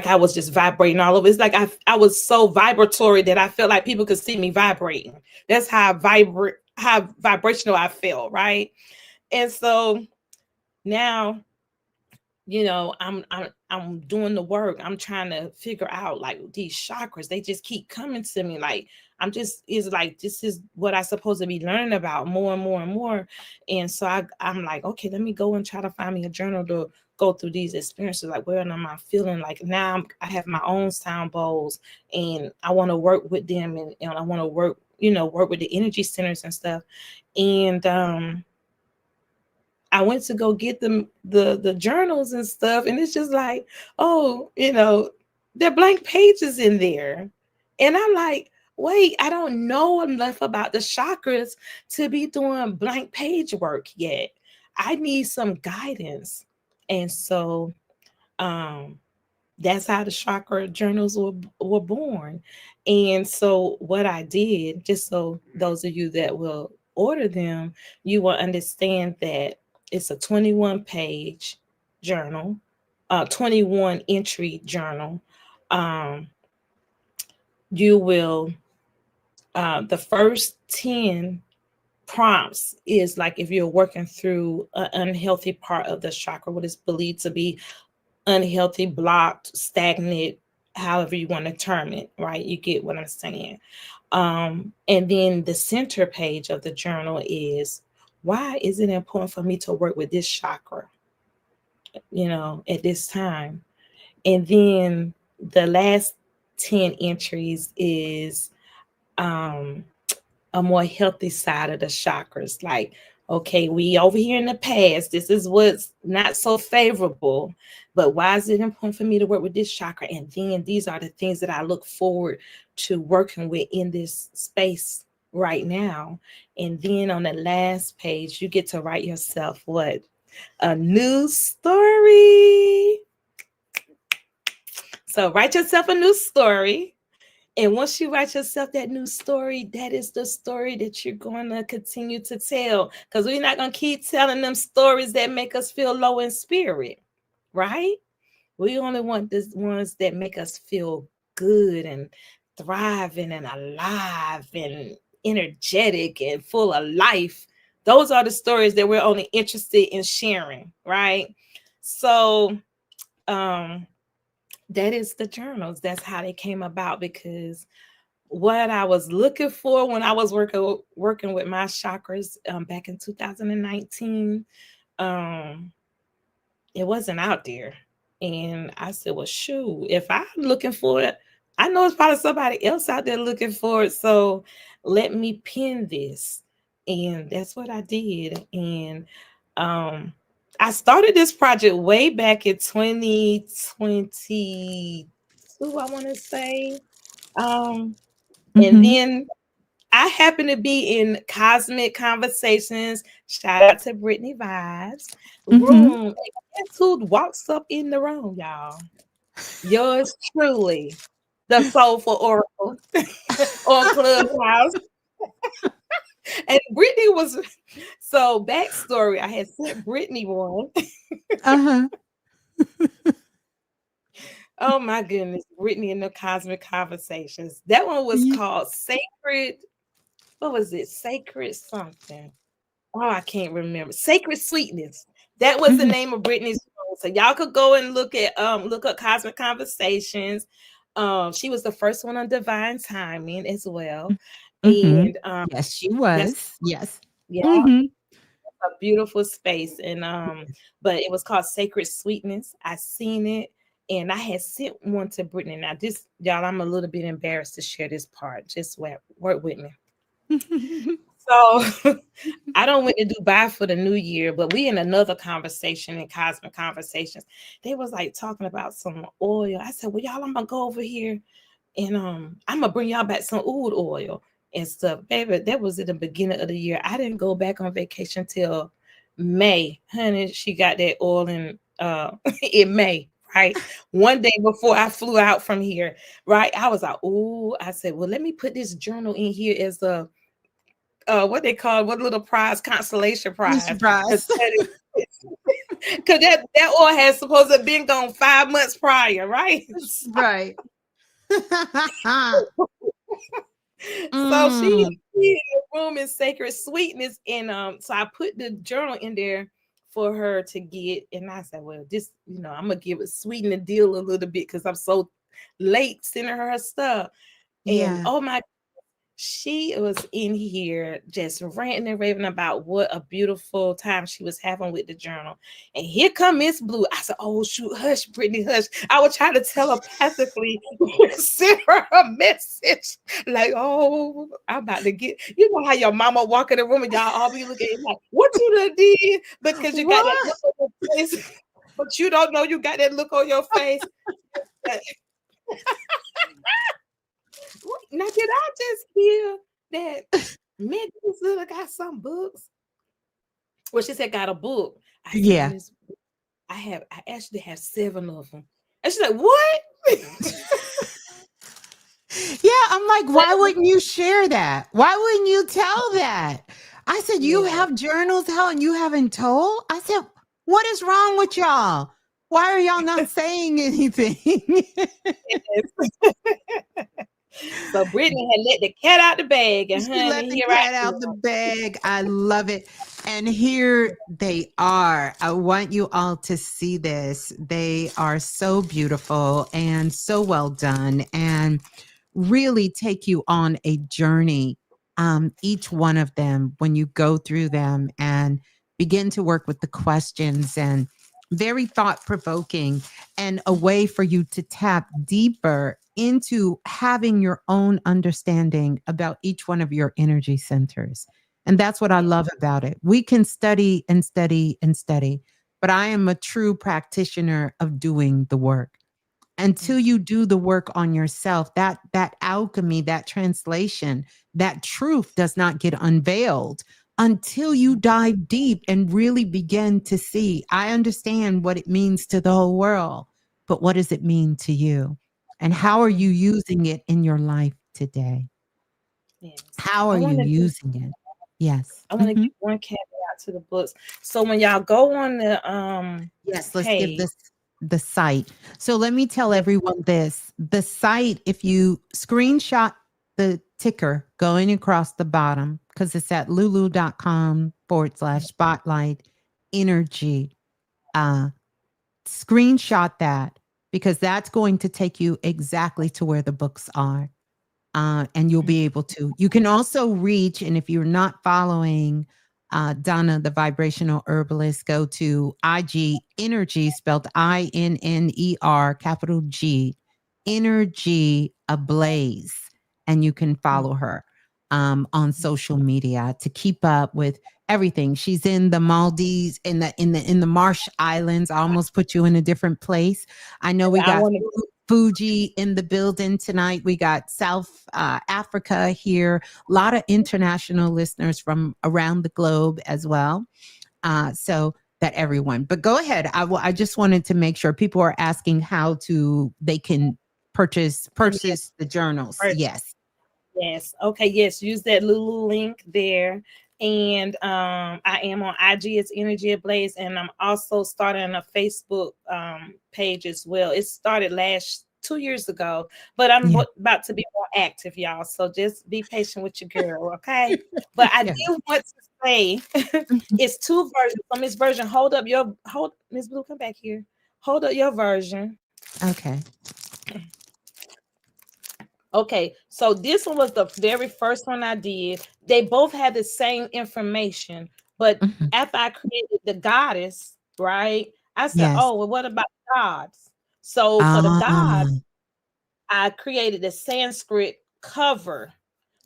I was just vibrating all over. It's like I was so vibratory that I felt like people could see me vibrating. That's how how vibrational I felt, right? And so now, I'm doing the work. I'm trying to figure out, like, these chakras, they just keep coming to me. Like, it's like, this is what I supposed to be learning about more and more and more. And so I'm like, okay, let me go and try to find me a journal to go through these experiences. Like, where am I feeling? Like, now I have my own sound bowls, and I want to work with them, and I want to work with the energy centers and stuff. And I went to go get them the journals and stuff, and it's just like, oh, there are blank pages in there. And I'm like, wait, I don't know enough about the chakras to be doing blank page work yet. I need some guidance. And so um that's how the chakra journals were born. And so what I did, just so those of you that will order them, you will understand that it's a 21 page journal, 21 entry journal. Um, you will, the first 10 prompts is like if you're working through an unhealthy part of the chakra, what is believed to be unhealthy, blocked, stagnant, however you want to term it, right? You get what I'm saying. And then the center page of the journal is, why is it important for me to work with this chakra, at this time? And then the last 10 entries is a more healthy side of the chakras. Like, okay, we over here in the past, this is what's not so favorable, but why is it important for me to work with this chakra? And then these are the things that I look forward to working with in this space right now. And then on the last page, you get to write yourself what? A new story. So write yourself a new story. And once you write yourself that new story, that is the story that you're going to continue to tell. Because we're not going to keep telling them stories that make us feel low in spirit, right? We only want the ones that make us feel good and thriving and alive and energetic and full of life. Those are the stories that we're only interested in sharing, right? So, that is the journals. That's how they came about, because what I was looking for when I was working with my chakras back in 2019, it wasn't out there. And I said, well, shoot, if I'm looking for it, I know it's probably somebody else out there looking for it. So let me pin this. And that's what I did. And I started this project way back in 2022, I want to say. And Mm-hmm. then I happen to be in Cosmic Conversations. Shout out to Brittany Vibes Mm-hmm. room. And guess who walks up in the room, y'all? Yours truly, the Soulful Oracle on Clubhouse. And Brittany was so backstory. I had sent Brittany one. Uh-huh. Oh my goodness, Brittany and the Cosmic Conversations. That one was Ye- called Sacred. What was it? Sacred something. Oh, I can't remember. Sacred Sweetness. That was the Mhm. name of Brittany's song. So y'all could go and look up Cosmic Conversations. She was the first one on Divine Timing as well. Mhm. And Yes, she that's was. Yes. yeah, Mhm. a beautiful space. And but it was called Sacred Sweetness. I seen it and I had sent one to Brittany. Now this y'all, I'm a little bit embarrassed to share this part. Just work with me. So I don't went to Dubai for the new year, but we in another conversation in Cosmic Conversations. They was like talking about some oil. I said, well, y'all, I'm gonna go over here and I'm gonna bring y'all back some oud oil and stuff. Baby, that was at the beginning of the year. I didn't go back on vacation till May. Honey, she got that oil in in May. Right. One day before I flew out from here, right? I was like, oh, I said, well, let me put this journal in here as a what they call what little prize, consolation You prize, because surprised. that oil has supposed to have been gone 5 months prior, right? Right. So Mm. she in the room in Sacred Sweetness, and so I put the journal in there for her to get, and I said, well, this, I'm gonna give it sweeten the deal a little bit because I'm so late sending her stuff, and Yeah. oh my, she was in here just ranting and raving about what a beautiful time she was having with the journal. And here come Ms.Blue. I said, oh shoot, hush, Brittany, hush. I was trying to telepathically send her a message. Like, oh, I'm about to get, you know how your mama walk in the room and y'all all be looking at you like, what you done did? Because you got that What? look on your face, but you don't know you got that look on your face. Now, did I just hear that Ms. Little got some books? Well, she said got a book. I said, Yeah. Miss, I actually have 7 of them. And she's like, what? Yeah, I'm like, why wouldn't you share that? Why wouldn't you tell that? I said, you Yeah. have journals, Helen, you haven't told? I said, what is wrong with y'all? Why are y'all not saying anything? So Brittany had let the cat out the bag, and She let honey, the here I cat out the am. bag. I love it. And here they are. I want you all to see this. They are so beautiful and so well done, and really take you on a journey. Each one of them, when you go through them and begin to work with the questions, and very thought provoking, and a way for you to tap deeper into having your own understanding about each one of your energy centers. And that's what I Yeah. love about it. We can study and study and study, but I am a true practitioner of doing the work. Until you Mhm. do the work on yourself, that alchemy, that translation, that truth does not get unveiled until you Mhm. dive deep and really begin to see. I understand what it means to the whole world, but what does it mean to you? And how are you Mhm. using it in your life today? Yes. How I are you want to do using it? Yes. I want to Mhm. give one caveat to the books. So when y'all go on the Yes, let's give page, this the site. So let me tell yes, everyone this. The site, if you screenshot the ticker going across the bottom, because it's at lulu.com/spotlight energy. Uh, Screenshot that because that's going to take you exactly to where the books are. And you'll be able to. You can also reach, and if you're not following Donna, the vibrational herbalist, go to IG Energy, spelled INNER, capital G, Energy Ablaze, and you can follow her on social media to keep up with everything. She's in the Maldives, in the Marsh Islands. I almost put you in a different place. I know we I got want to. Fuji in the building tonight. We got South Africa here. A lot of international listeners from around the globe as well. So that everyone. But go ahead. I just wanted to make sure people are asking how to they can purchase the journals. Yes. Yes. Okay. Yes. Use that little link there. And I am on IG. It's Energy Ablaze, and I'm also starting a Facebook page as well. It started 2 years ago, but I'm Yeah. about to be more active, y'all. So just be patient with your girl, okay? But I Yeah. do want to say Mhm. it's two versions. So Miss Version, hold Miss Blue, come back here. Hold up your version. Okay. Okay, so this one was the very first one I did. They both had the same information, but Mhm. after I created the goddess, right? I said, Yes. "Oh, well, what about gods?" So for the Ah, gods, I created the Sanskrit cover.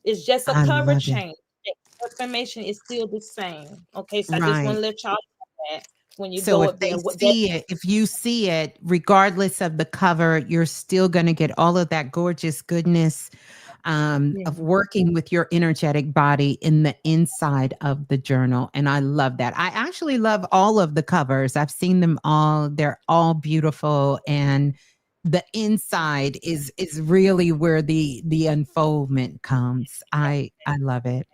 It's just a I cover love it. change. The information is still the same. Okay, so I just want Right. to let y'all know that when you So go if up they there, what that see it, if you see it, regardless of the cover, you're still going to get all of that gorgeous goodness yeah. of working with your energetic body in the inside of the journal. And I love that. I actually love all of the covers. I've seen them all. They're all beautiful. And the inside is really where the unfoldment comes. I love it.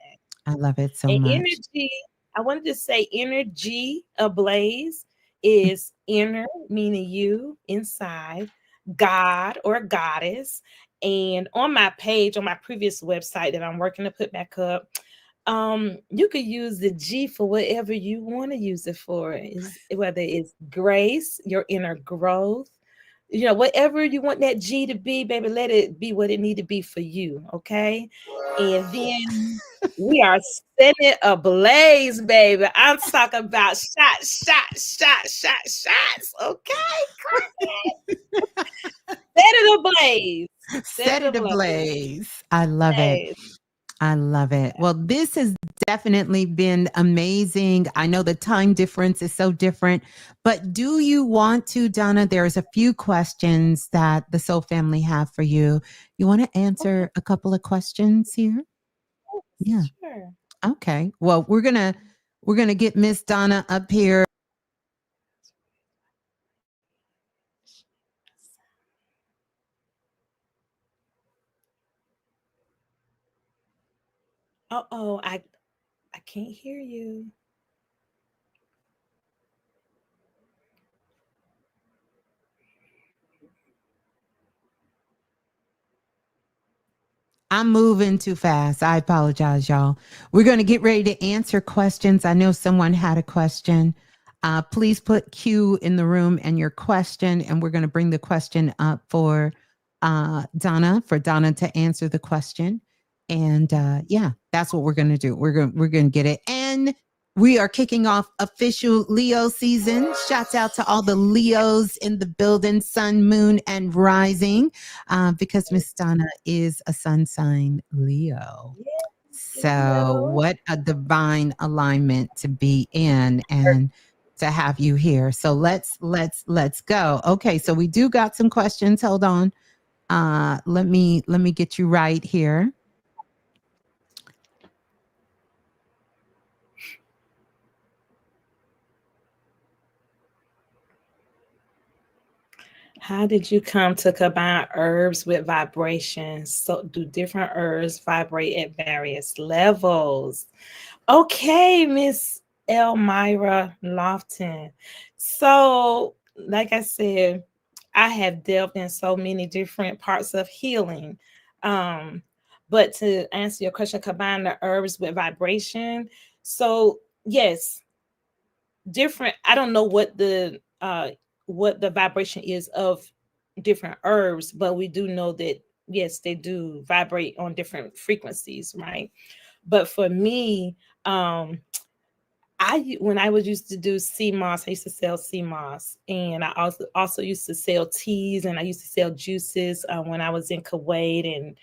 I love it so And much. energy, I wanted to say energy ablaze is inner, meaning you inside, God or goddess. And on my page, on my previous website that I'm working to put back up, you could use the G for whatever you want to use it for. Is whether it's grace, your inner growth, whatever you want that G to be, baby, let it be what it need to be for you. Okay. And then we are setting it ablaze, baby. I'm talking about shots. Okay. Set it ablaze. Set Set it it ablaze. ablaze. I love it. Yes. I love it. Well, this has definitely been amazing. I know the time difference is so different, but do you want to, Donna? There's a few questions that the Soul family have for you. You want to Okay. answer a couple of questions here? Yeah. Sure. Okay. Well, we're gonna get Miss Donna up here. Oh, I can't hear you. I'm moving too fast. I apologize, y'all. We're going to get ready to answer questions. I know someone had a question. Please put Q in the room and your question, and we're going to bring the question up for Donna, to answer the question. And yeah, that's what we're going to do. We're going to get it. And we are kicking off official Leo season. Shouts out to all the Leos in the building, sun, moon, and rising, because Miss Donna is a sun sign Leo. So, Leo. what a divine alignment to be in and to have you here. So let's go. Okay, so we do got some questions. Hold on. Let me get you right here. How did you come to combine herbs with vibrations? So, do different herbs vibrate at various levels? Okay, Miss Elmira Lofton. So, like I said, I have delved in so many different parts of healing. Um, but to answer your question, combine the herbs with vibration. So, yes, different. I don't know what the vibration is of different herbs, but we do know that yes, they do vibrate on different frequencies, right? But for me, when I was used to do sea moss, I used to sell sea moss, and I also used to sell teas, and I used to sell juices when I was in Kuwait, and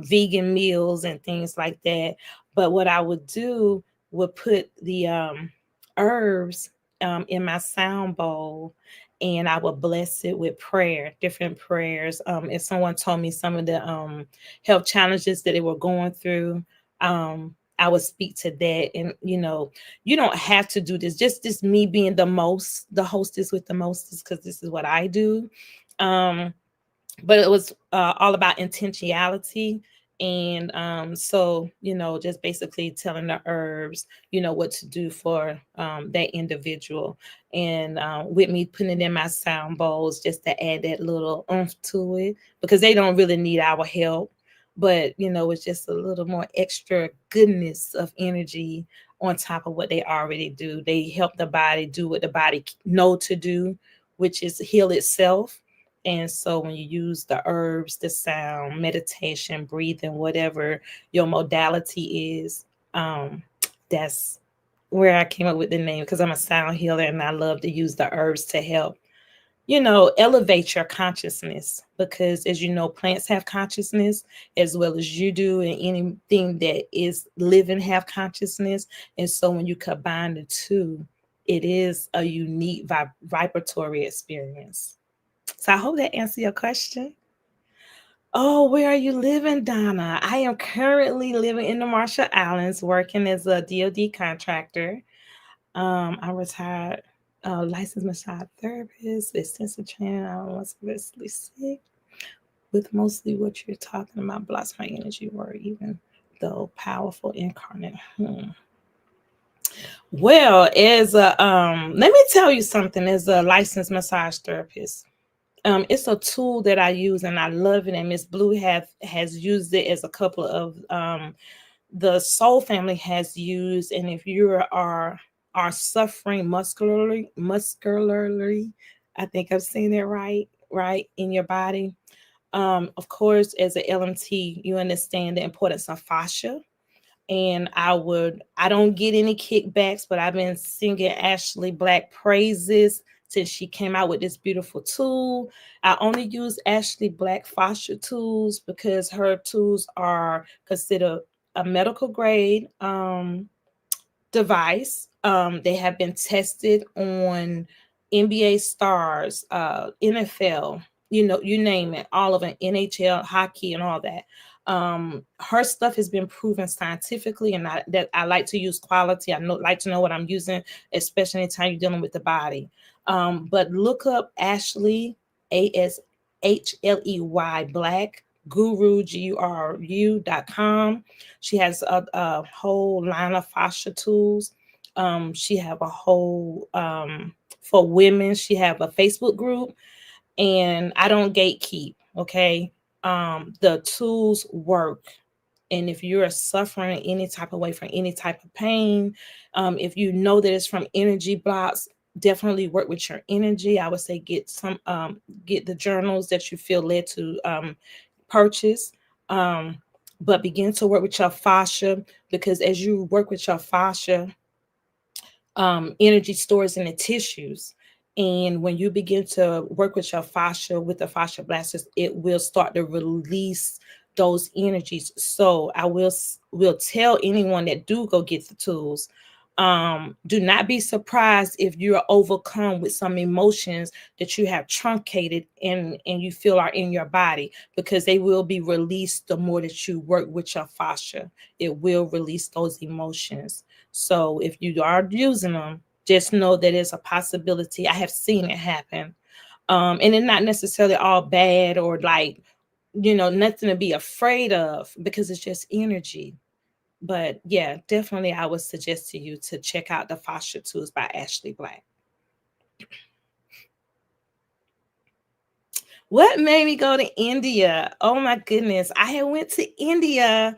vegan meals and things like that. But what I would do would put the herbs in my sound bowl, and I would bless it with prayer, different prayers. If someone told me some of the health challenges that they were going through, I would speak to that. And you don't have to do this. Just this me being the hostess with the mostest, because this is what I do. Um, but it was all about intentionality. And so just basically telling the herbs what to do for that individual, and with me putting it in my sound bowls just to add that little oomph to it, because they don't really need our help, but it's just a little more extra goodness of energy on top of what they already do. They help the body do what the body know to do, which is heal itself. And so when you use the herbs, the sound, meditation, breathing, whatever your modality is, that's where I came up with the name, because I'm a sound healer and I love to use the herbs to help, elevate your consciousness. Because as you know, plants have consciousness as well as you do, and anything that is living have consciousness. And so when you combine the two, it is a unique vibratory experience. So I hope that answers your question. Oh, where are you living, Donna? I am currently living in the Marshall Islands, working as a DoD contractor. I'm retired, licensed massage therapist, extensive training. I was seriously sick with mostly what you're talking about blocks my energy, or even though powerful incarnate. Well, as a let me tell you something. As a licensed massage therapist, it's a tool that I use and I love it. And Ms.Blue has used it, as a couple of the Soul family has used. And if you are suffering muscularly, I think I'm saying it right in your body. Of course, as an LMT, you understand the importance of fascia. And I don't get any kickbacks, but I've been singing Ashley Black praises since she came out with this beautiful tool. I only use Ashley Black fascia tools because her tools are considered a medical grade device. They have been tested on NBA stars, NFL, you name it, all of it, NHL, hockey, and all that. Her stuff has been proven scientifically, and I like to use quality. Like to know what I'm using, especially anytime you're dealing with the body. But look up Ashley, ASHLEY Black guru.com. She has a whole line of fascia tools. She have a whole for women. She have a Facebook group, and I don't gatekeep. Okay, the tools work. And if you're suffering any type of way from any type of pain, if you know that it's from energy blocks, definitely work with your energy. I would say get the journals that you feel led to purchase. But begin to work with your fascia, because as you work with your fascia, energy stores in the tissues. And when you begin to work with your fascia, with the fascia blasters, it will start to release those energies. So I will tell anyone that do go get the tools, do not be surprised if you're overcome with some emotions that you have truncated and you feel are in your body, because they will be released the more that you work with your fascia. It will release those emotions. So if you are using them, just know that it's a possibility. I have seen it happen. And it's not necessarily all bad or like, nothing to be afraid of, because it's just energy. But yeah, definitely I would suggest to you to check out the Fascia Tools by Ashley Black. What made me go to India? Oh my goodness. I had went to India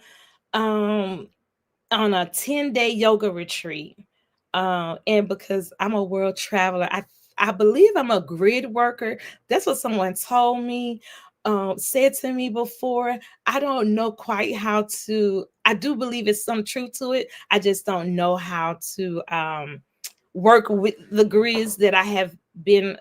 on a 10-day yoga retreat. And because I'm a world traveler, I believe I'm a grid worker. That's what someone told me, said to me before. I don't know quite how to, I do believe it's some truth to it. I just don't know how to work with the grids that I've been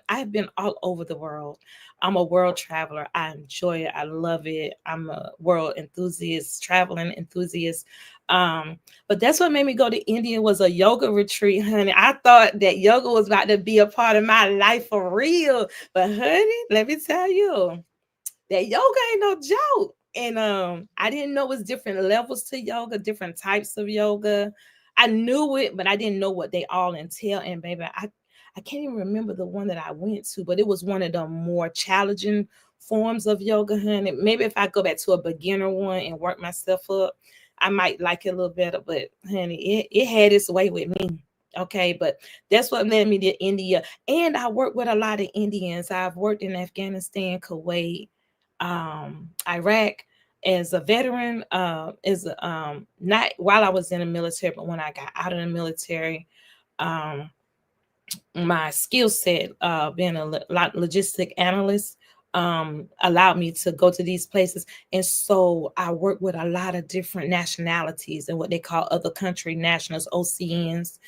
all over the world. I'm a world traveler. I enjoy it. I love it. I'm a world enthusiast, traveling enthusiast. But that's what made me go to India was a yoga retreat, honey. I thought that yoga was about to be a part of my life for real. But honey, let me tell you, that yoga ain't no joke. And I didn't know it was different levels to yoga, different types of yoga. I knew it, but I didn't know what they all entail. And baby, I can't even remember the one that I went to, but it was one of the more challenging forms of yoga, honey. Maybe if I go back to a beginner one and work myself up, I might like it a little better. But honey, it had its way with me. Okay, but that's what led me to India. And I work with a lot of Indians. I've worked in Afghanistan, Kuwait, Iraq as a veteran, not while I was in the military, but when I got out of the military. Um, my skill set, being a logistic analyst, allowed me to go to these places. And so I work with a lot of different nationalities and what they call other country nationals, OCNs.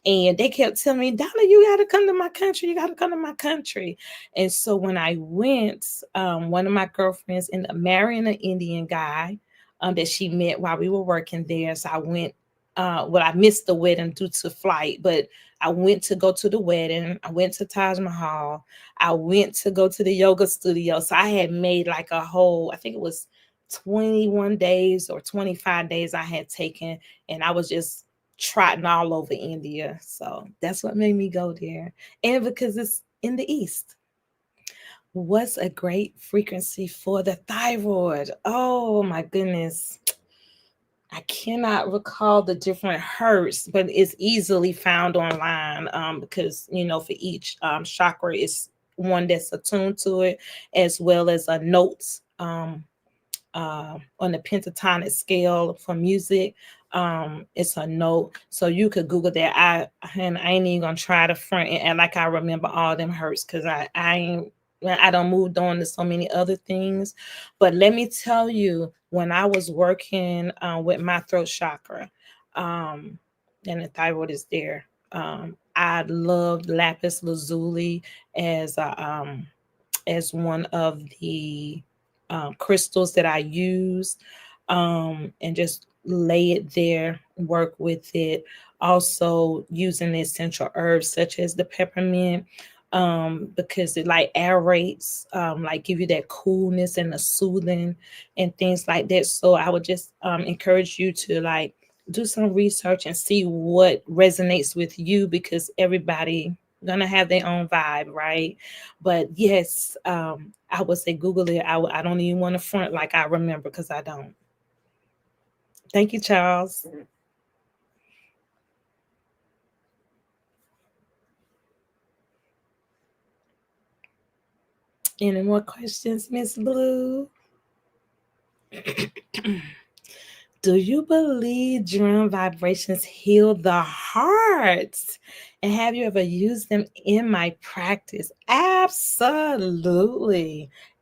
And they kept telling me, Donna, you got to come to my country. You got to come to my country. And so when I went, one of my girlfriends ended up marrying an Indian guy that she met while we were working there. So I went, I missed the wedding due to flight, but I went to go to the wedding. I went to Taj Mahal. I went to go to the yoga studio. So I had made like a whole, I think it was 21 days or 25 days I had taken. And I was just trotting all over India. So that's what made me go there. And because it's in the East. What's a great frequency for the thyroid? Oh my goodness. I cannot recall the different hertz, but it's easily found online, because, for each chakra is one that's attuned to it, as well as a notes on the pentatonic scale for music. It's a note, so you could Google that. I ain't even gonna try to front and like I remember all them hertz, because I don't moved on to so many other things. But let me tell you, when I was working with my throat chakra, and the thyroid is there, I loved lapis lazuli as one of the crystals that I use, and just lay it there, work with it. Also using essential herbs such as the peppermint, because it like aerates, like give you that coolness and the soothing and things like that. So I would just encourage you to like do some research and see what resonates with you, because everybody gonna have their own vibe, right? But yes, I would say Google it. I don't even want to front like I remember, because I don't. Thank you, Charles. Any more questions, Ms.Blue? Do you believe drum vibrations heal the heart? And have you ever used them in my practice? Absolutely.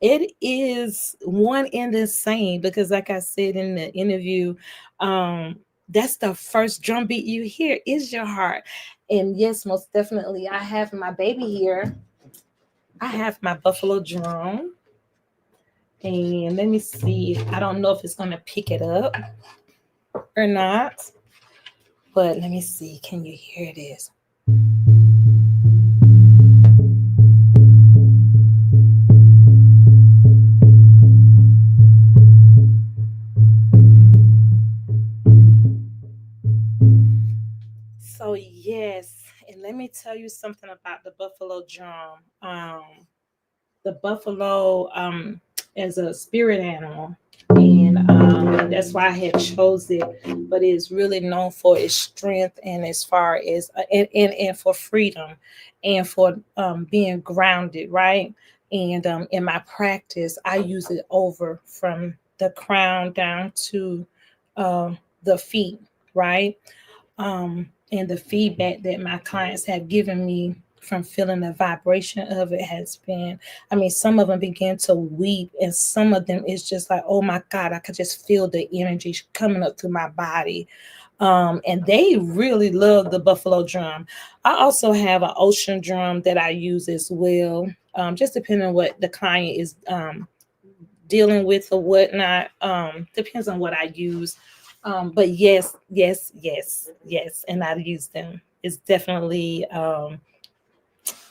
It is one and the same, because like I said in the interview, that's the first drum beat you hear is your heart. And yes, most definitely, I have my baby here. I have my buffalo drum. And let me see. I don't know if it's going to pick it up or not. But let me see. Can you hear this? So yes, and let me tell you something about the buffalo drum. The buffalo is a spirit animal, and that's why I had chose it. But it's really known for its strength, and as far as and for freedom, and for being grounded, right? And in my practice, I use it over from the crown down to the feet, right? And the feedback that my clients have given me from feeling the vibration of it has been, I mean, some of them begin to weep, and some of them is just like, oh my God, I could just feel the energy coming up through my body. And they really love the buffalo drum. I also have an ocean drum that I use as well, just depending on what the client is dealing with or whatnot. Depends on what I use. But yes, yes, yes, yes, and I use them. It's definitely um,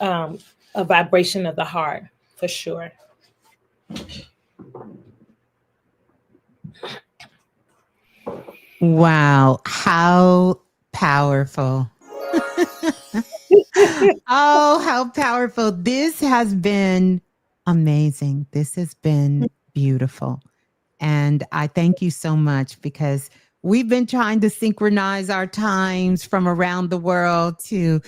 a vibration of the heart for sure. Wow, how powerful. Oh, how powerful. This has been amazing. This has been beautiful. And I thank you so much because we've been trying to synchronize our times from around the world to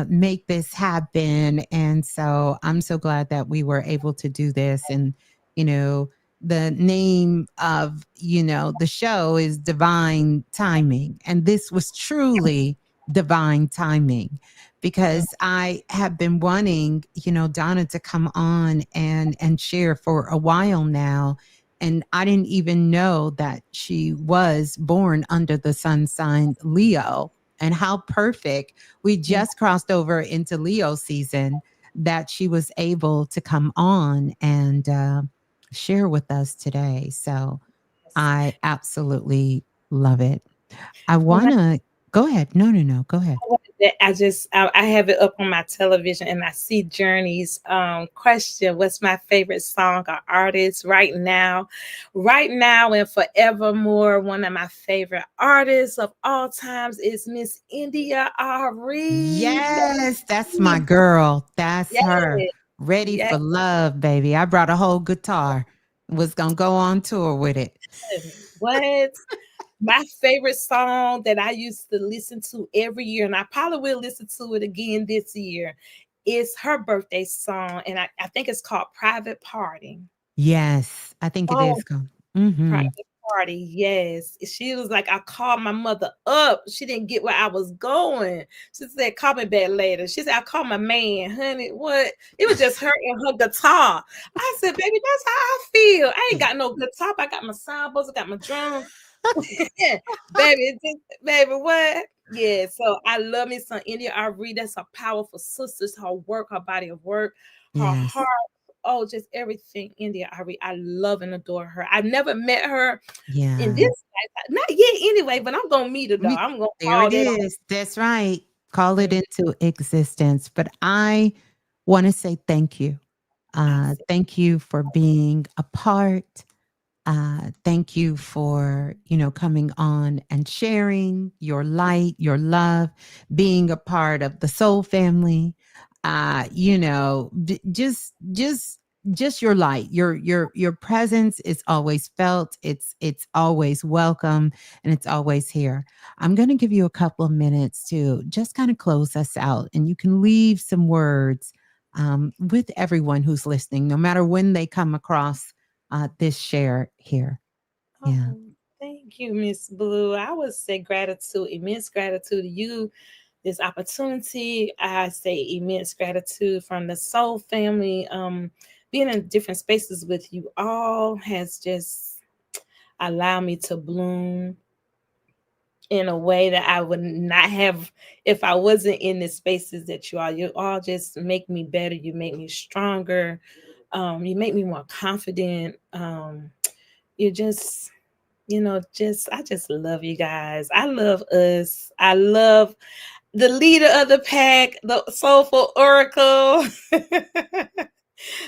make this happen. And so I'm so glad that we were able to do this. And, you know, the name of, the show is Divine Timing. And this was truly divine timing because I have been wanting, Donna to come on and share for a while now, and I didn't even know that she was born under the sun sign Leo. And how perfect. We just crossed over into Leo season that she was able to come on and share with us today. So I absolutely love it. I When want to go ahead. No, no, no. Go ahead. I have it up on my television and I see Journey's question, what's my favorite song or artist right now? Right now and forevermore, one of my favorite artists of all times is Miss India Ari. Yes, that's my girl. That's Yes, her. Ready yes. for love, baby. I brought a whole guitar. Was gonna go on tour with it. What? My favorite song that I used to listen to every year, and I probably will listen to it again this year, is her birthday song. And I think it's called Private Party. Yes, I think it Oh, is gone. Mhm. Private Party. Yes. She was like, I called my mother up. She didn't get where I was going. She said, call me back later. She said, I called my man, honey. What? It was just her and her guitar. I said, baby, that's how I feel. I ain't got no guitar. I got my soundboards, I got my drum. Baby, baby, what? Yeah, so I love me some India Ari. That's a powerful sister. Her work, her body of work, her heart. Yes. Oh, just everything India Ari. I love and adore her. I've never met her in this Yeah. lifetime. Not yet anyway, but I'm gonna meet her though. I'm gonna There call it that is. That's right. Call it on. into existence. But I want to say thank you. Thank you for being a part. Thank you for, coming on and sharing your light, your love, being a part of the soul family. Just your light, your presence is always felt. It's always welcome, and it's always here. I'm going to give you a couple of minutes to just kind of close us out, and you can leave some words with everyone who's listening, no matter when they come across this share here. Yeah. Oh, thank you, Ms.Blue. I would say gratitude, immense gratitude to you. This opportunity, I say immense gratitude from the Soul family. Being in different spaces with you all has just allowed me to bloom in a way that I would not have if I wasn't in the spaces that you are. You all just make me better. You make me stronger. You make me more confident. You just I just love you guys. I love us. I love the leader of the pack, the Soulful Oracle.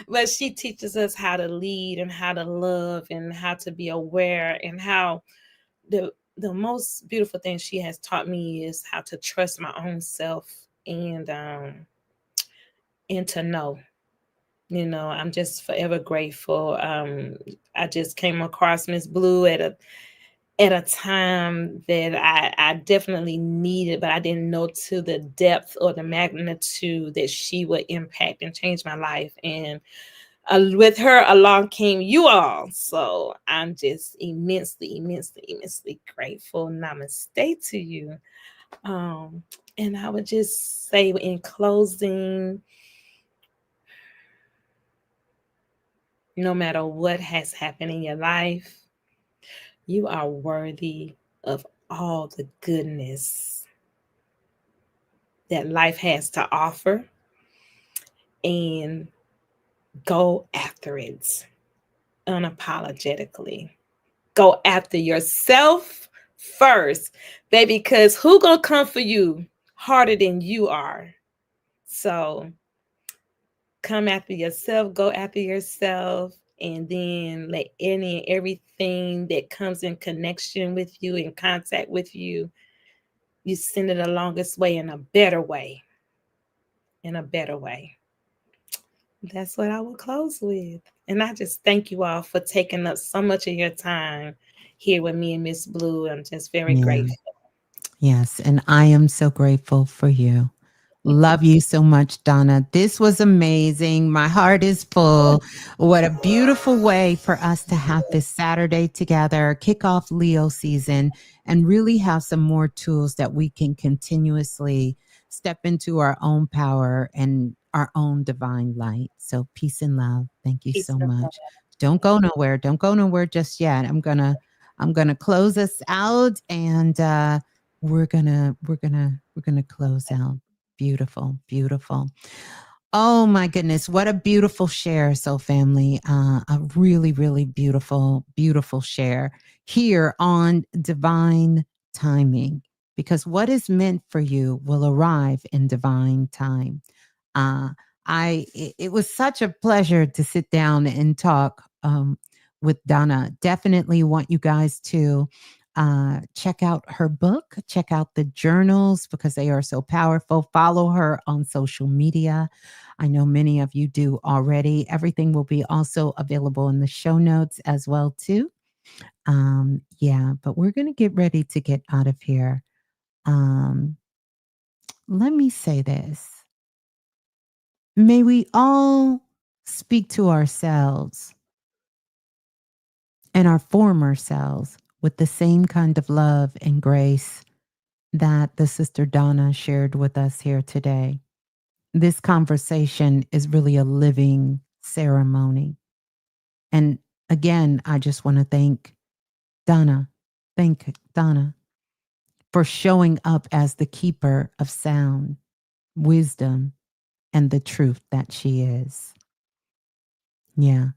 But she teaches us how to lead and how to love and how to be aware and how the most beautiful thing she has taught me is how to trust my own self and to know. I'm just forever grateful. I just came across Ms.Blue at a time that I definitely needed, but I didn't know to the depth or the magnitude that she would impact and change my life. And with her along came you all. So I'm just immensely, immensely, immensely grateful. Namaste to you. Um, and I would just say in closing, no matter what has happened in your life, you are worthy of all the goodness that life has to offer, and go after it unapologetically. Go after yourself, first, baby, because who gonna come for you harder than you are? So come after yourself, go after yourself, and then let any and everything that comes in connection with you, in contact with you, you send it along its way in a better way. In a better way. That's what I will close with. And I just thank you all for taking up so much of your time here with me and Ms.Blue. I'm just very Yeah. grateful. Yes. And I am so grateful for you. Love you so much, Donna. This was amazing. My heart is full. What a beautiful way for us to have this Saturday together, kick off Leo season, and really have some more tools that we can continuously step into our own power and our own divine light. So peace and love. Thank you Peace so and love. much. Don't go nowhere. Don't go nowhere just yet. I'm gonna close us out, and we're gonna close out. Beautiful, beautiful. Oh my goodness, what a beautiful share, Soul Family. A really, really beautiful, beautiful share here on Divine Timing. Because what is meant for you will arrive in divine time. Uh, it was such a pleasure to sit down and talk with Donna. Definitely want you guys to check out her book, check out the journals because they are so powerful. Follow her on social media. I know many of you do already. Everything will be also available in the show notes as well too. Yeah, but we're going to get ready to get out of here. Um, let me say this. May we all speak to ourselves and our former selves with the same kind of love and grace that the Sister Donna shared with us here today. This conversation is really a living ceremony. And again, I just want to Donna, thank Donna for showing up as the keeper of sound, wisdom, and the truth that she is. Yeah,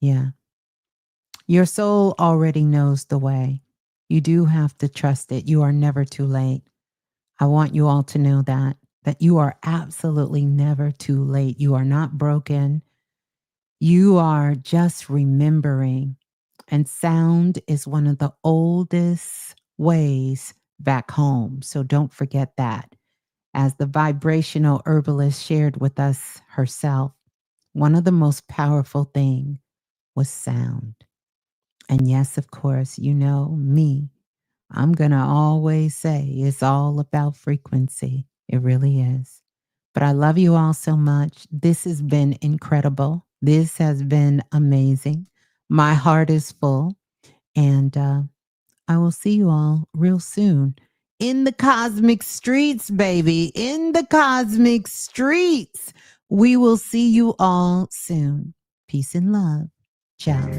yeah. Your soul already knows the way. You do have to trust it. You are never too late. I want you all to know that you are absolutely never too late. You are not broken. You are just remembering. And sound is one of the oldest ways back home. So don't forget that. As the vibrational herbalist shared with us herself, one of the most powerful things was sound. And yes, of course, you know me. I'm going to always say it's all about frequency. It really is. But I love you all so much. This has been incredible. This has been amazing. My heart is full. And I will see you all real soon in the cosmic streets, baby. In the cosmic streets. We will see you all soon. Peace and love. Ciao.